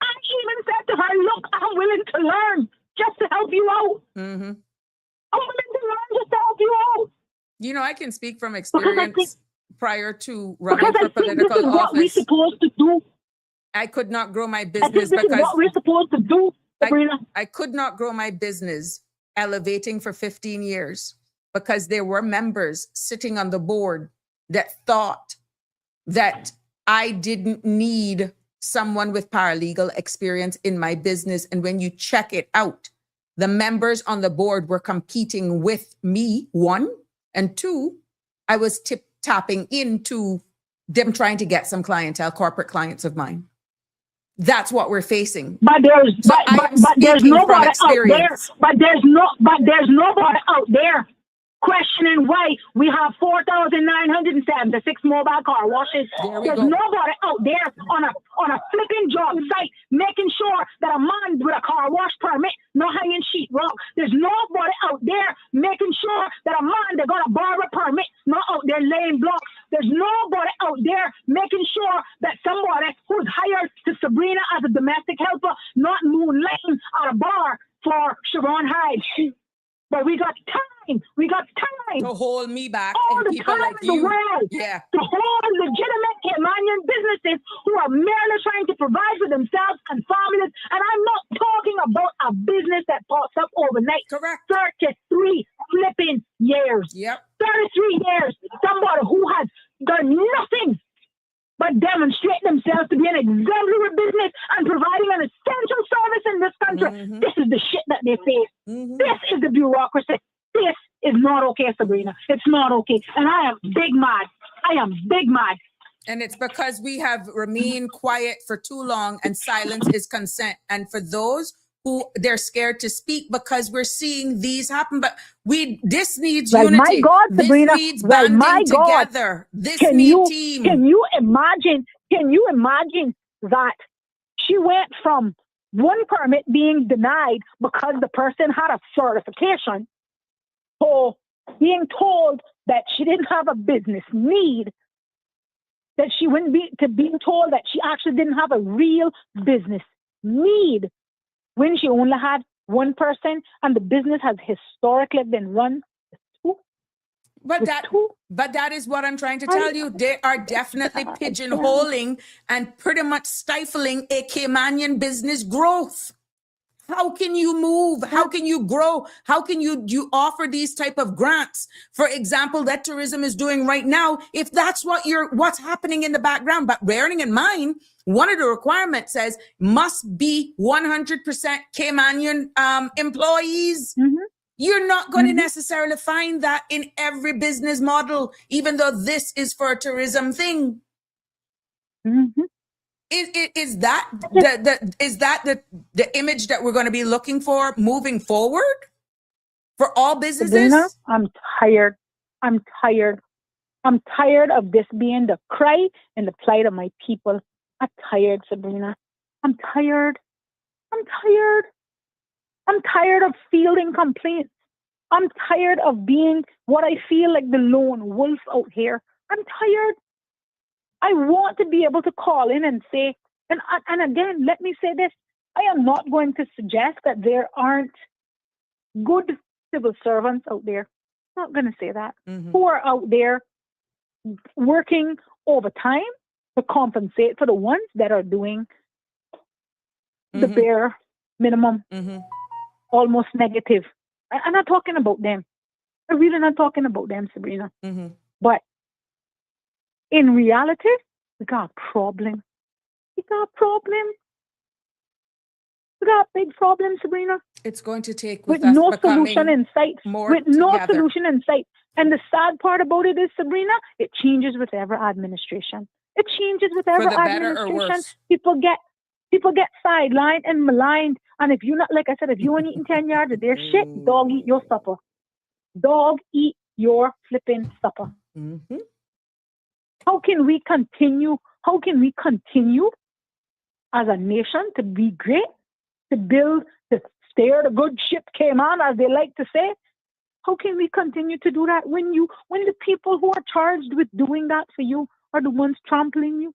I even said to her, look, I'm willing to learn just to help you out. Mm-hmm. I'm willing to learn just to help you out. You know, I can speak from Because I think, experience prior to running because I for think this is political what we're office. supposed to do. I could not grow my I think business this is because what we're supposed to do, Sabrina. I could not grow my business elevating for 15 years because there were members sitting on the board that thought that I didn't need someone with paralegal experience in my business. And when you check it out, the members on the board were competing with me, one, and two, I was tapping into them trying to get some clientele, corporate clients of mine. That's what we're facing. But there's So but there's nobody out there. experience. But there's nobody out there questioning why we have 4,976 mobile car washes. There we There's go. nobody out there on a flipping job site making sure that a man with a car wash permit not hanging sheetrock. There's nobody out there making sure that a man that got a bar permit not out there laying blocks. There's nobody out there making sure that somebody who's hired to Sabrina as a domestic helper not moonlighting at a bar for Sharon Hyde. But we got time. We got time. To hold me back All and the people time like in the you. world Yeah. to hold legitimate Caymanian businesses who are merely trying to provide for themselves and families. And I'm not talking about a business that pops up overnight. Correct. 33 flipping years. Yep. 33 years. Somebody who has done nothing but demonstrate themselves to be an exemplary business and providing an essential service in this country. Mhm. This is the shit that they face. Mhm. This is the bureaucracy. This is not okay, Sabrina. It's not okay. And I am big mad. I am big mad. And it's because we have remained quiet for too long and silence is consent. And for those who they're scared to speak because we're seeing these happen, but this needs Well, unity. my God, Sabrina. This needs Well, banding my God. together. This Can needs you team. can you imagine that she went from one permit being denied because the person had a certification to being told that she didn't have a business need, that she wouldn't be to being told that she actually didn't have a real business need when she only had one person and the business has historically been run But that is what I'm trying to tell you. They are definitely pigeonholing and pretty much stifling a Caymanian business growth. How can you move? How can you grow? How can you offer these type of grants? For example, that tourism is doing right now, if that's what's happening in the background. But bearing in mind, one of the requirements says must be 100% Caymanian employees. Mm-hmm. You're not going to necessarily find that in every business model, even though this is for a tourism thing. Mm-hmm. Is that the image that we're going to be looking for moving forward for all businesses? Sabrina, I'm tired. I'm tired of this being the cry and the plight of my people. I'm tired, Sabrina. I'm tired of fielding complaints. I'm tired of being what I feel like the lone wolf out here. I'm tired. I want to be able to call in and say, and again, let me say this. I am not going to suggest that there aren't good civil servants out there. I'm not going to say that. Who are out there working overtime to compensate for the ones that are doing the bare minimum, almost negative. I'm not talking about them. I'm really not talking about them, Sabrina. But in reality, we got a problem. We got big problems, Sabrina. It's going to take with no solution in sight. With no together. solution in sight. And the sad part about it is, Sabrina, it changes with every administration. It changes with every For the better or administration. worse. People get sidelined and maligned. And if you're not, like I said, if you ain't eating 10 yards of their shit, dog eat your supper. Dog eat your flipping supper. How can we continue as a nation to be great, to build, to steer the good ship Cayman, as they like to say? How can we continue to do that when the people who are charged with doing that for you are the ones trampling you?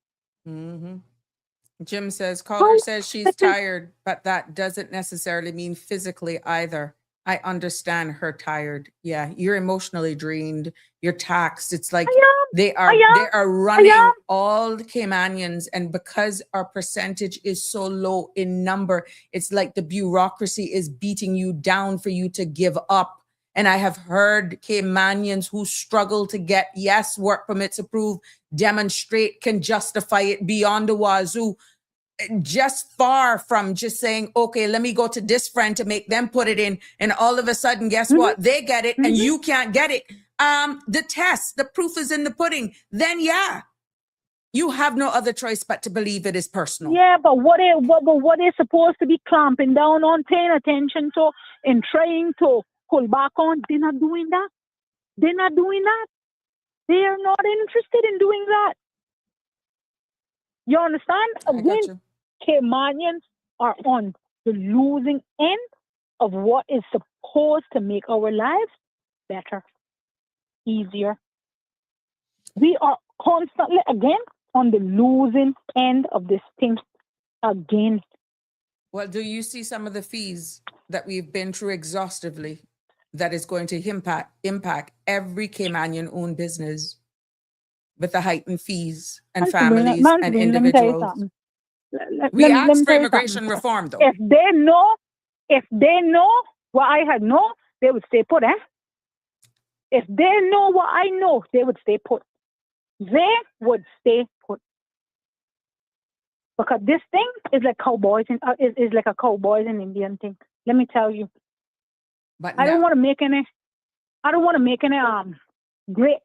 Jim says, How caller says she's this is tired, but that doesn't necessarily mean physically either. I understand her tired. Yeah, you're emotionally drained. You're taxed. It's like they I are am, running all the Caymanians, and because our percentage is so low in number, it's like the bureaucracy is beating you down for you to give up. And I have heard Caymanians who struggle to get work permits approved, demonstrate, can justify it beyond the wazoo, just far from just saying, okay, let me go to this friend to make them put it in. And all of a sudden, guess what? They get it and you can't get it. The test, the proof is in the pudding. Then you have no other choice but to believe it is personal. Yeah, but what they're supposed to be clamping down on, paying attention to, and trying to pull back on, they're not doing that. They're not doing that. They are not interested in doing that. You understand? Again, Caymanians are on the losing end of what is supposed to make our lives better, easier. We are constantly, again, on the losing end of this thing again. Well, do you see some of the fees that we've been through exhaustively that is going to impact every Caymanian-owned business with the heightened fees and families and individuals? We asked for immigration reform, though. If they know what I had known, they would stay put, If they know what I know, they would stay put. They would stay put. Because this thing is like cowboys and is like a cowboys and Indian thing. Let me tell you. But I don't want to make any great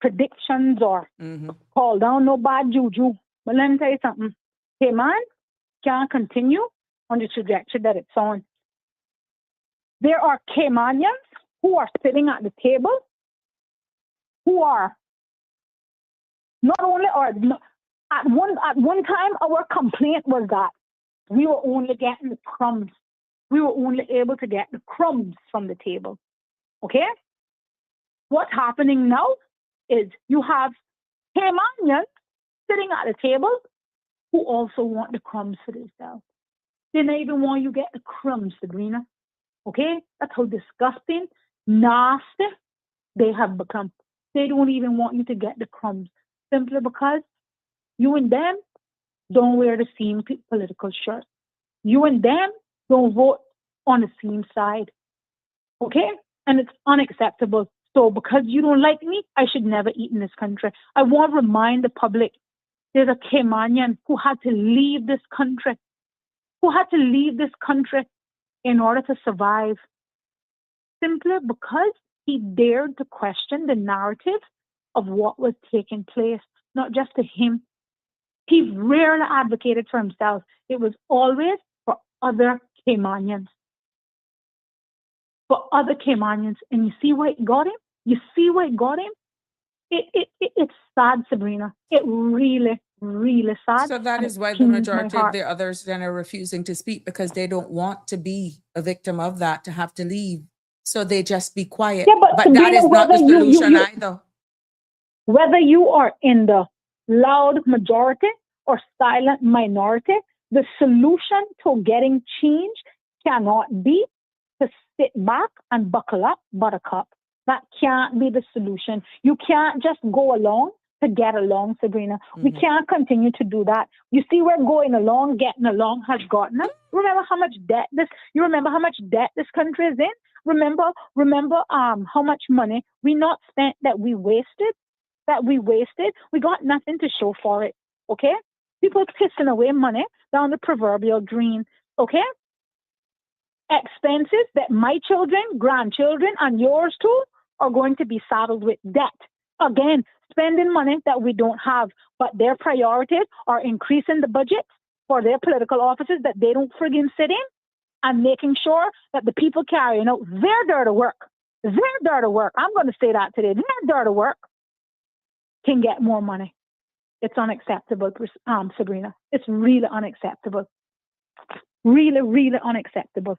predictions or call down no bad juju. But let me tell you something. Cayman can't continue on the trajectory that it's on. There are Caymanians who are sitting at the table who are not only at one time our complaint was that we were only getting the crumbs. We were only able to get the crumbs from the table. Okay? What's happening now is you have Caymanians sitting at the table who also want the crumbs for themselves. They don't even want you to get the crumbs, Sabrina. Okay? That's how disgusting, nasty they have become. They don't even want you to get the crumbs simply because you and them don't wear the same political shirt. You and them don't vote on the same side. Okay? And it's unacceptable. So because you don't like me, I should never eat in this country. I want to remind the public, there's a Caymanian who had to leave this country, in order to survive, simply because he dared to question the narrative of what was taking place, not just to him. He rarely advocated for himself. It was always for other Caymanians. For other Caymanians. And you see why it got him? It's sad, Sabrina. It really, really sad. So that is why the majority of the others then are refusing to speak, because they don't want to be a victim of that, to have to leave. So they just be quiet. Yeah, but Sabrina, that is not the solution either. Whether you are in the loud majority or silent minority, the solution to getting change cannot be to sit back and buckle up, buttercup. That can't be the solution. You can't just go along to get along, Sabrina. We can't continue to do that. You see where getting along has gotten us? Remember how much debt this country is in? Remember how much money we not spent that we wasted? We got nothing to show for it. Okay? People pissing away money down the proverbial drain. Okay? Expenses that my children, grandchildren, and yours too are going to be saddled with debt. Again, spending money that we don't have, but their priorities are increasing the budget for their political offices that they don't friggin' sit in, and making sure that the people carrying out their dirty work, I'm going to say that today, their dirty work, can get more money. It's unacceptable, Sabrina. It's really unacceptable. Really, really unacceptable.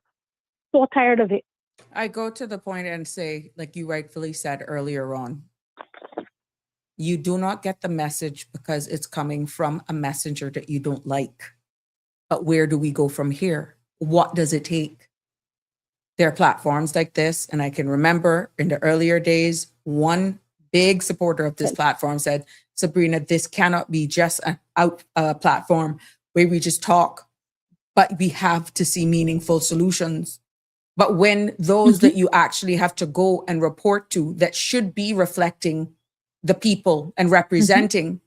So tired of it. I go to the point and say, like you rightfully said earlier on, you do not get the message because it's coming from a messenger that you don't like. But where do we go from here? What does it take? There are platforms like this, and I can remember in the earlier days, one big supporter of this platform said, Sabrina, this cannot be just a platform where we just talk, but we have to see meaningful solutions. But when those that you actually have to go and report to that should be reflecting the people and representing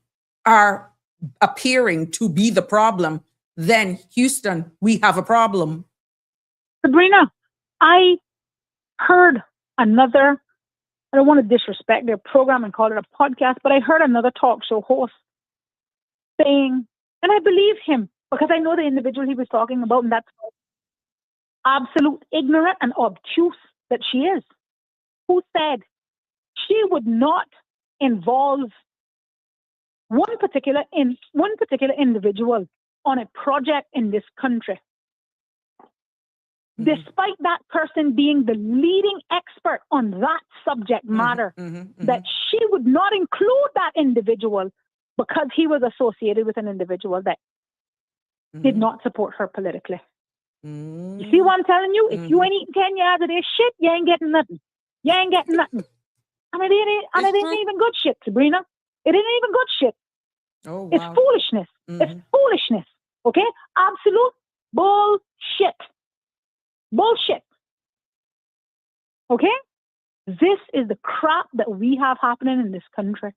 are appearing to be the problem, then Houston, we have a problem. Sabrina, I heard another, I don't want to disrespect their program and call it a podcast, but I heard another talk show host saying, and I believe him because I know the individual he was talking about, and that's absolute ignorant and obtuse that she is, who said she would not involve one particular individual on a project in this country, despite that person being the leading expert on that subject matter, that she would not include that individual because he was associated with an individual that did not support her politically. You see what I'm telling you? If you ain't eating 10 yards of this shit, you ain't getting nothing. You ain't getting nothing. And it ain't even good shit, Sabrina. It ain't even good shit. Oh, wow. It's foolishness. It's foolishness. Okay? Absolute bullshit. Bullshit. Okay? This is the crap that we have happening in this country.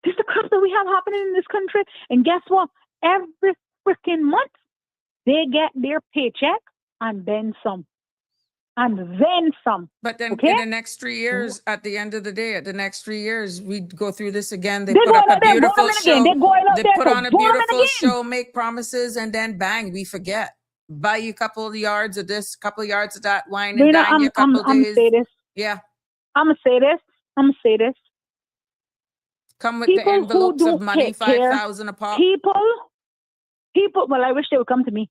This is the crap that we have happening in this country. And guess what? Every freaking month, they get their paycheck and then some. And then some. But then okay? in the next 3 years, at the end of the day, the next 3 years, we go through this again. They put up a beautiful show. They put on a beautiful show, make promises, and then bang, we forget. Buy you a couple of yards of this, couple of yards of that, wine and dine you a couple of days. Say this. Yeah. I'm going to say this. Come with the envelopes of money, 5,000 a pop. People, well, I wish they would come to me.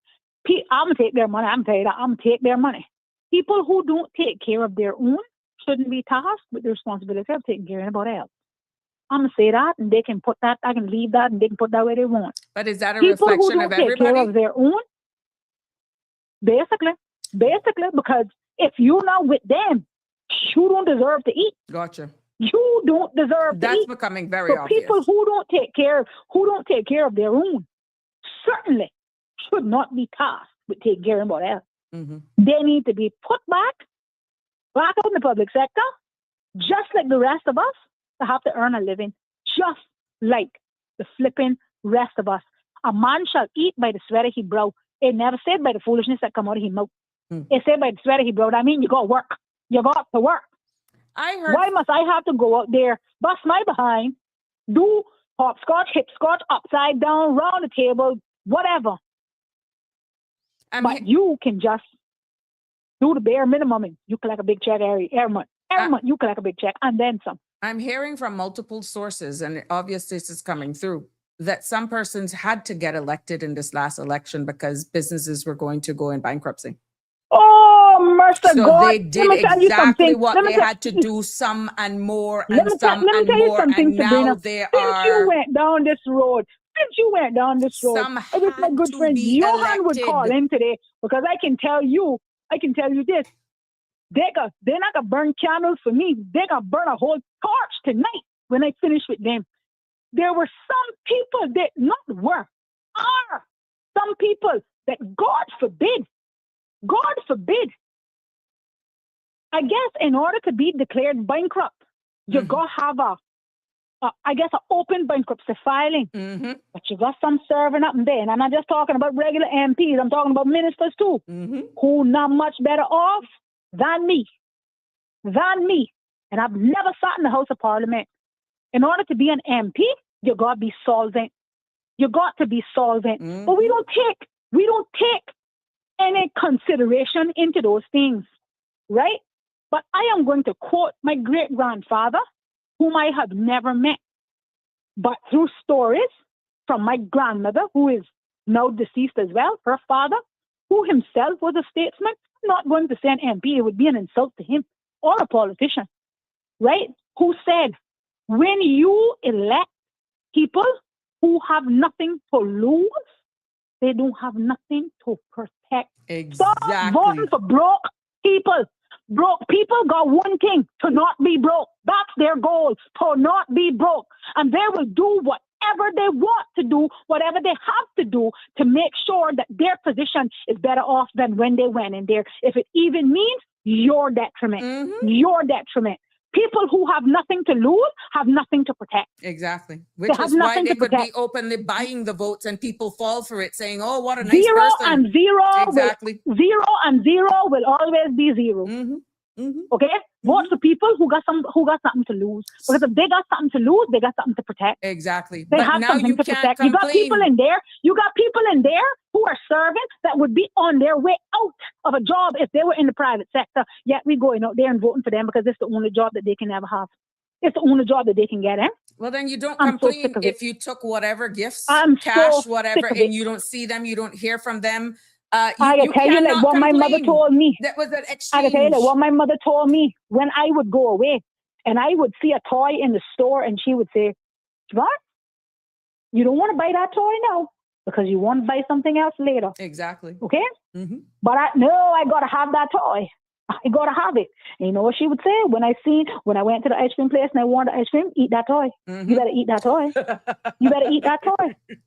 I'm going to take their money. I'm going to tell you that. I'm going to take their money. People who don't take care of their own shouldn't be tasked with the responsibility of taking care of anybody else. I'm going to say that, and they can put that, I can leave that, and they can put that where they want. But is that a people reflection who of don't take everybody? care of their own, basically, because if you're not with them, you don't deserve to eat. Gotcha. You don't deserve to eat. That's becoming very obvious. People who don't take care of their own certainly should not be tasked with taking care of anybody else. They need to be put back out in the public sector, just like the rest of us, to have to earn a living, just like the flipping rest of us. A man shall eat by the sweat of his brow. It never said by the foolishness that come out of his mouth. It said by the sweat of his brow. That means you got to work. You got to work. I heard. Why must I have to go out there, bust my behind, do hopscotch, hipscotch, upside down, round the table, whatever? But you can just do the bare minimum and you collect a big check every month. Every month you collect a big check and then some. I'm hearing from multiple sources, and obviously this is coming through, that some persons had to get elected in this last election because businesses were going to go in bankruptcy. Oh, mercy so God. they did exactly what they had to do, some and more, and some and more, and now they are... Since you went down this road, it was my good friend Johan would call in today, because I can tell you this. They're not gonna burn candles for me. They're gonna burn a whole torch tonight when I finish with them. There were some people that are some people that God forbid, I guess in order to be declared bankrupt, you gotta have an open bankruptcy filing. But you got some serving up and there. And I'm not just talking about regular MPs. I'm talking about ministers too, who not much better off than me. And I've never sat in the House of Parliament. In order to be an MP, you got to be solvent. But we don't take any consideration into those things, right? But I am going to quote my great-grandfather, whom I have never met, but through stories from my grandmother, who is now deceased as well, her father, who himself was a statesman. I'm not going to say an MP, it would be an insult to him, or a politician, right? Who said, when you elect people who have nothing to lose, they don't have nothing to protect. Exactly. Stop voting for broke people. Broke people got one thing, to not be broke. That's their goal, to not be broke. And they will do whatever they want to do, whatever they have to do to make sure that their position is better off than when they went in there. If it even means your detriment, your detriment. People who have nothing to lose have nothing to protect. Exactly. Which have is why nothing they to could be protect. openly buying the votes and people fall for it, saying, oh, what a nice Zero person. and zero. Exactly. Zero and zero will always be zero. Okay? Vote for people who got something to lose. Because if they got something to lose, they got something to protect. Exactly. They But have now something you to can't protect. complain. You got people in there who are serving that would be on their way out of a job if they were in the private sector. Yet we going out there and voting for them because it's the only job that they can ever have. It's the only job that they can get in. Well, then you don't I'm so complain sick of it. if you took whatever gifts, I'm cash, so whatever, sick of and it. you don't see them, you don't hear from them. I can tell you like what my mother told me. That was an exchange. I can tell you like what my mother told me when I would go away and I would see a toy in the store and she would say, what? You don't want to buy that toy now because you want to buy something else later. Exactly. Okay? But I got to have that toy. I got to have it. And you know what she would say? When I went to the ice cream place and I wanted ice cream, eat that toy. You better eat that toy. You better eat that toy.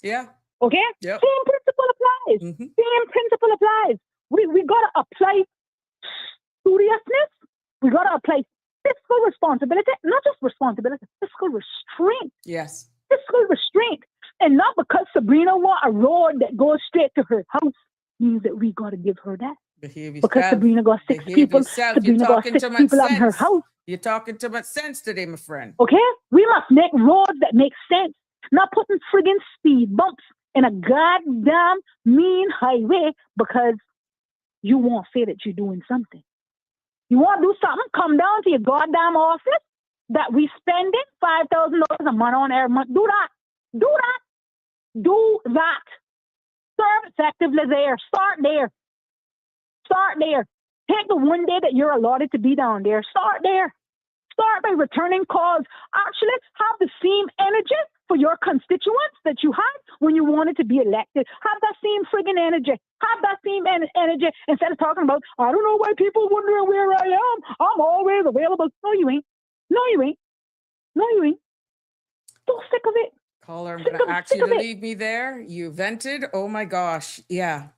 Yeah. Okay? Yep. Same principle applies. Same principle applies. We got to apply seriousness. We got to apply fiscal responsibility, not just responsibility, fiscal restraint. Yes. Fiscal restraint. And not because Sabrina want a road that goes straight to her house means that we got to give her that. Because Sabrina got six people. Sabrina got six people in her house. You're talking too much sense today, my friend. Okay? We must make roads that make sense. Not putting friggin' speed bumps in a goddamn mean highway because you won't say that you're doing something. You want to do something? Come down to your goddamn office that we spending $5,000 a month on every month. Do that. Do that. Do that. Serve effectively there. Start there. Start there. Take the one day that you're allotted to be down there. Start there. Start by returning calls. Actually, have the same energy for your constituents that you had when you wanted to be elected. Have that same friggin' energy. Have that same energy instead of talking about, I don't know why people wondering where I am. I'm always available. No, you ain't. No, you ain't. No, you ain't. So sick of it. Caller, I'm going to ask you to leave me there. You vented. Oh my gosh. Yeah.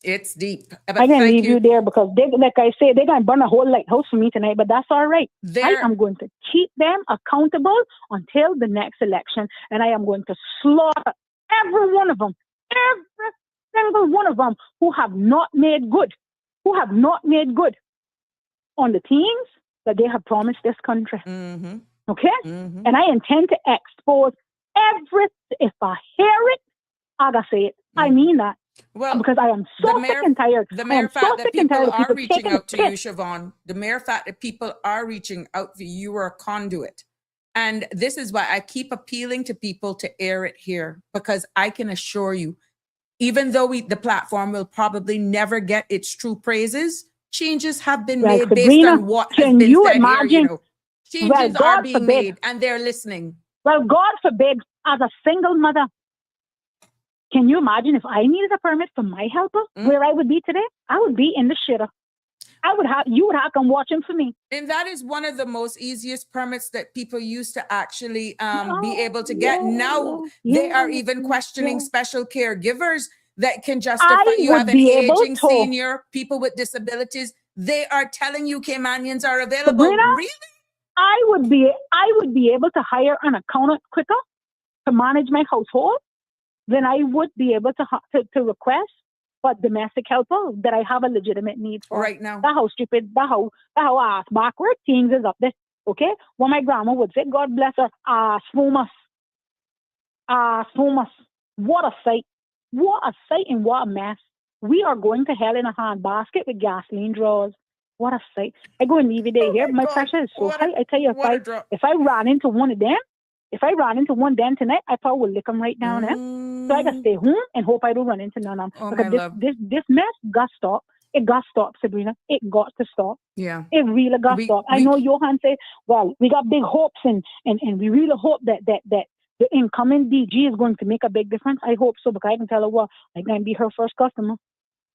It's deep. But I can leave you there because they, like I say, they're going to burn a whole lighthouse for me tonight, but that's all right. I am going to keep them accountable until the next election, and I am going to slaughter every one of them, every single one of them who have not made good on the things that they have promised this country. Okay? And I intend to expose if I hear it, I gotta say it. I mean that. Well, because I am so sick and tired. The mere fact that people are reaching out to you, Siobhan, the mere fact that people are reaching out to you, you are a conduit. And this is why I keep appealing to people to air it here, because I can assure you, even though the platform will probably never get its true praises, changes have been made based on what has been said here. You know, changes are being made and they're listening. Well, God forbid, as a single mother, can you imagine if I needed a permit for my helper, where I would be today? I would be in the shitter. You would have come watching for me. And that is one of the most easiest permits that people used to actually be able to get. Now they are even questioning special caregivers that can justify you have an aging senior, people with disabilities. They are telling you Caymanians are available. Sabrina, really? I would be able to hire an accountant quicker to manage my household than I would be able to request for domestic helper that I have a legitimate need for. Right now. That's how stupid, that's how ass backward things is up there. Okay? What my grandma would say, God bless her, ass fumas. What a sight. What a sight and what a mess. We are going to hell in a handbasket with gasoline drawers. What a sight. I go and leave it there here. My pressure is so high. I tell you, if I ran into one of them, tonight, I probably would lick them right down there. So I gotta stay home and hope I don't run into none of them. Because this mess got to stop. It got to stop, Sabrina. It got to stop. Yeah. It really got to stop. I know Johan said, well, we got big hopes and we really hope that the incoming DG is going to make a big difference? I hope so, because I can tell her, well, I'm going to be her first customer.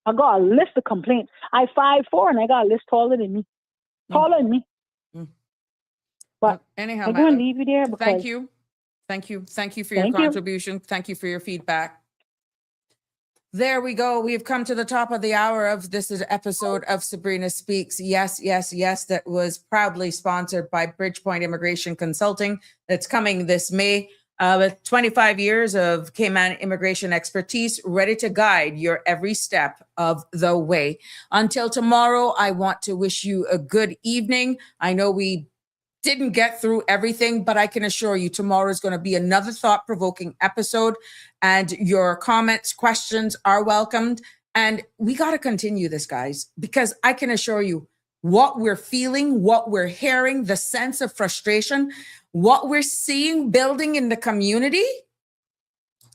I got a list of complaints. I 5'4" and I got a list taller than me. Taller than me. Mm. But Well, anyhow, I'm going madam, to leave you there because... thank you. Thank you. Thank you for your Thank you. contribution. Thank you for your feedback. There we go. We've come to the top of the hour of this episode of Sabrina Speaks. Yes, yes, yes. That was proudly sponsored by Bridgepoint Immigration Consulting. That's coming this May. With 25 years of Cayman immigration expertise, ready to guide your every step of the way. Until tomorrow, I want to wish you a good evening. I know we didn't get through everything, but I can assure you tomorrow is going to be another thought-provoking episode, and your comments, questions are welcomed. And we got to continue this, guys, because I can assure you what we're feeling, what we're hearing, the sense of frustration, what we're seeing building in the community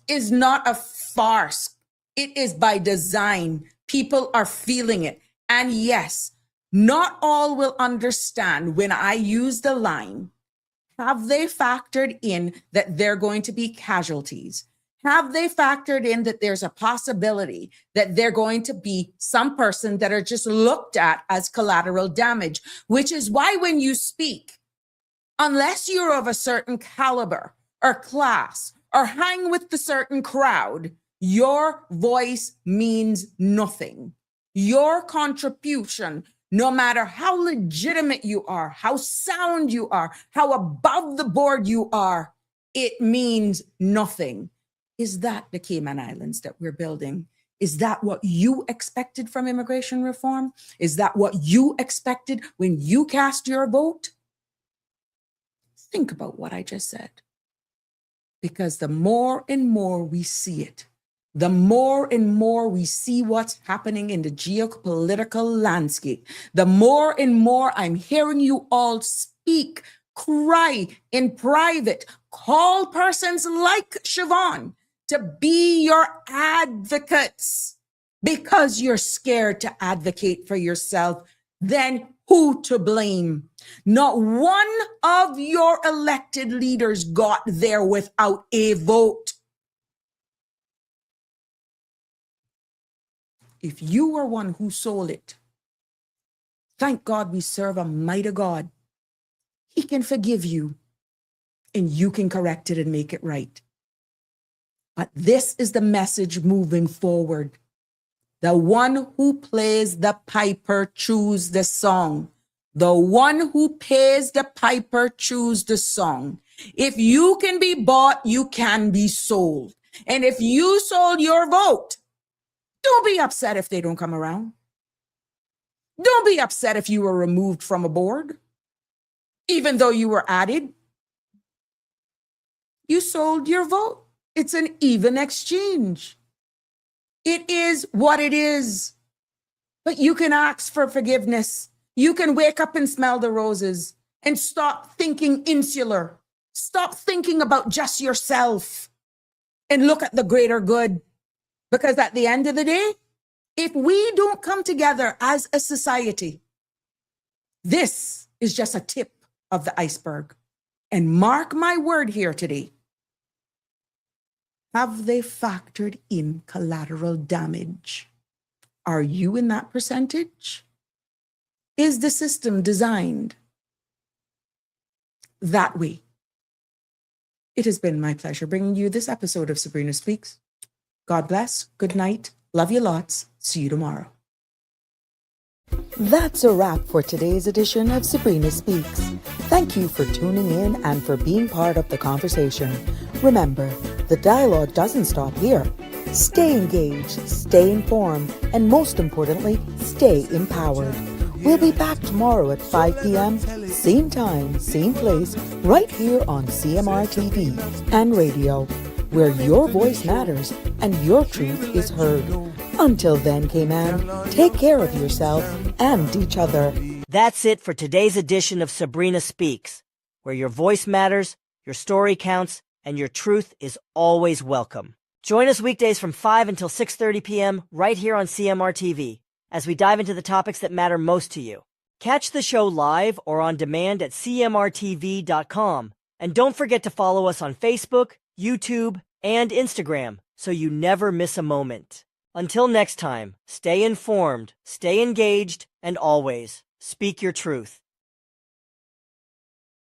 is not a farce. It is by design. People are feeling it. And yes, not all will understand when I use the line, have they factored in that they're going to be casualties? Have they factored in that there's a possibility that they're going to be some person that are just looked at as collateral damage? Which is why when you speak, unless you're of a certain caliber or class or hang with the certain crowd, your voice means nothing. Your contribution, no matter how legitimate you are, how sound you are, how above the board you are, it means nothing. Is that the Cayman Islands that we're building? Is that what you expected from immigration reform? Is that what you expected when you cast your vote? Think about what I just said. Because the more and more we see it, the more and more we see what's happening in the geopolitical landscape, the more and more I'm hearing you all speak, cry in private, call persons like Siobhan to be your advocates because you're scared to advocate for yourself. Then who to blame? Not one of your elected leaders got there without a vote. If you were one who sold it, thank God we serve a mighty God. He can forgive you and you can correct it and make it right. But this is the message moving forward. The one who plays the piper choose the song. The one who pays the piper choose the song. If you can be bought, you can be sold. And if you sold your vote, don't be upset if they don't come around. Don't be upset if you were removed from a board, even though you were added. You sold your vote. It's an even exchange. It is what it is. But you can ask for forgiveness. You can wake up and smell the roses and stop thinking insular. Stop thinking about just yourself and look at the greater good. Because at the end of the day, if we don't come together as a society, this is just a tip of the iceberg. And mark my word here today, have they factored in collateral damage? Are you in that percentage? Is the system designed that way? It has been my pleasure bringing you this episode of Sabrina Speaks. God bless. Good night. Love you lots. See you tomorrow. That's a wrap for today's edition of Sabrina Speaks. Thank you for tuning in and for being part of the conversation. Remember, the dialogue doesn't stop here. Stay engaged, stay informed, and most importantly, stay empowered. We'll be back tomorrow at 5 p.m., same time, same place, right here on CMR TV and radio, where your voice matters and your truth is heard. Until then, Cayman, take care of yourself and each other. That's it for today's edition of Sabrina Speaks, where your voice matters, your story counts, and your truth is always welcome. Join us weekdays from 5 until 6:30 p.m. right here on CMR TV as we dive into the topics that matter most to you. Catch the show live or on demand at cmrtv.com And don't forget to follow us on Facebook, YouTube, and Instagram so you never miss a moment. Until next time, stay informed, stay engaged, and always speak your truth.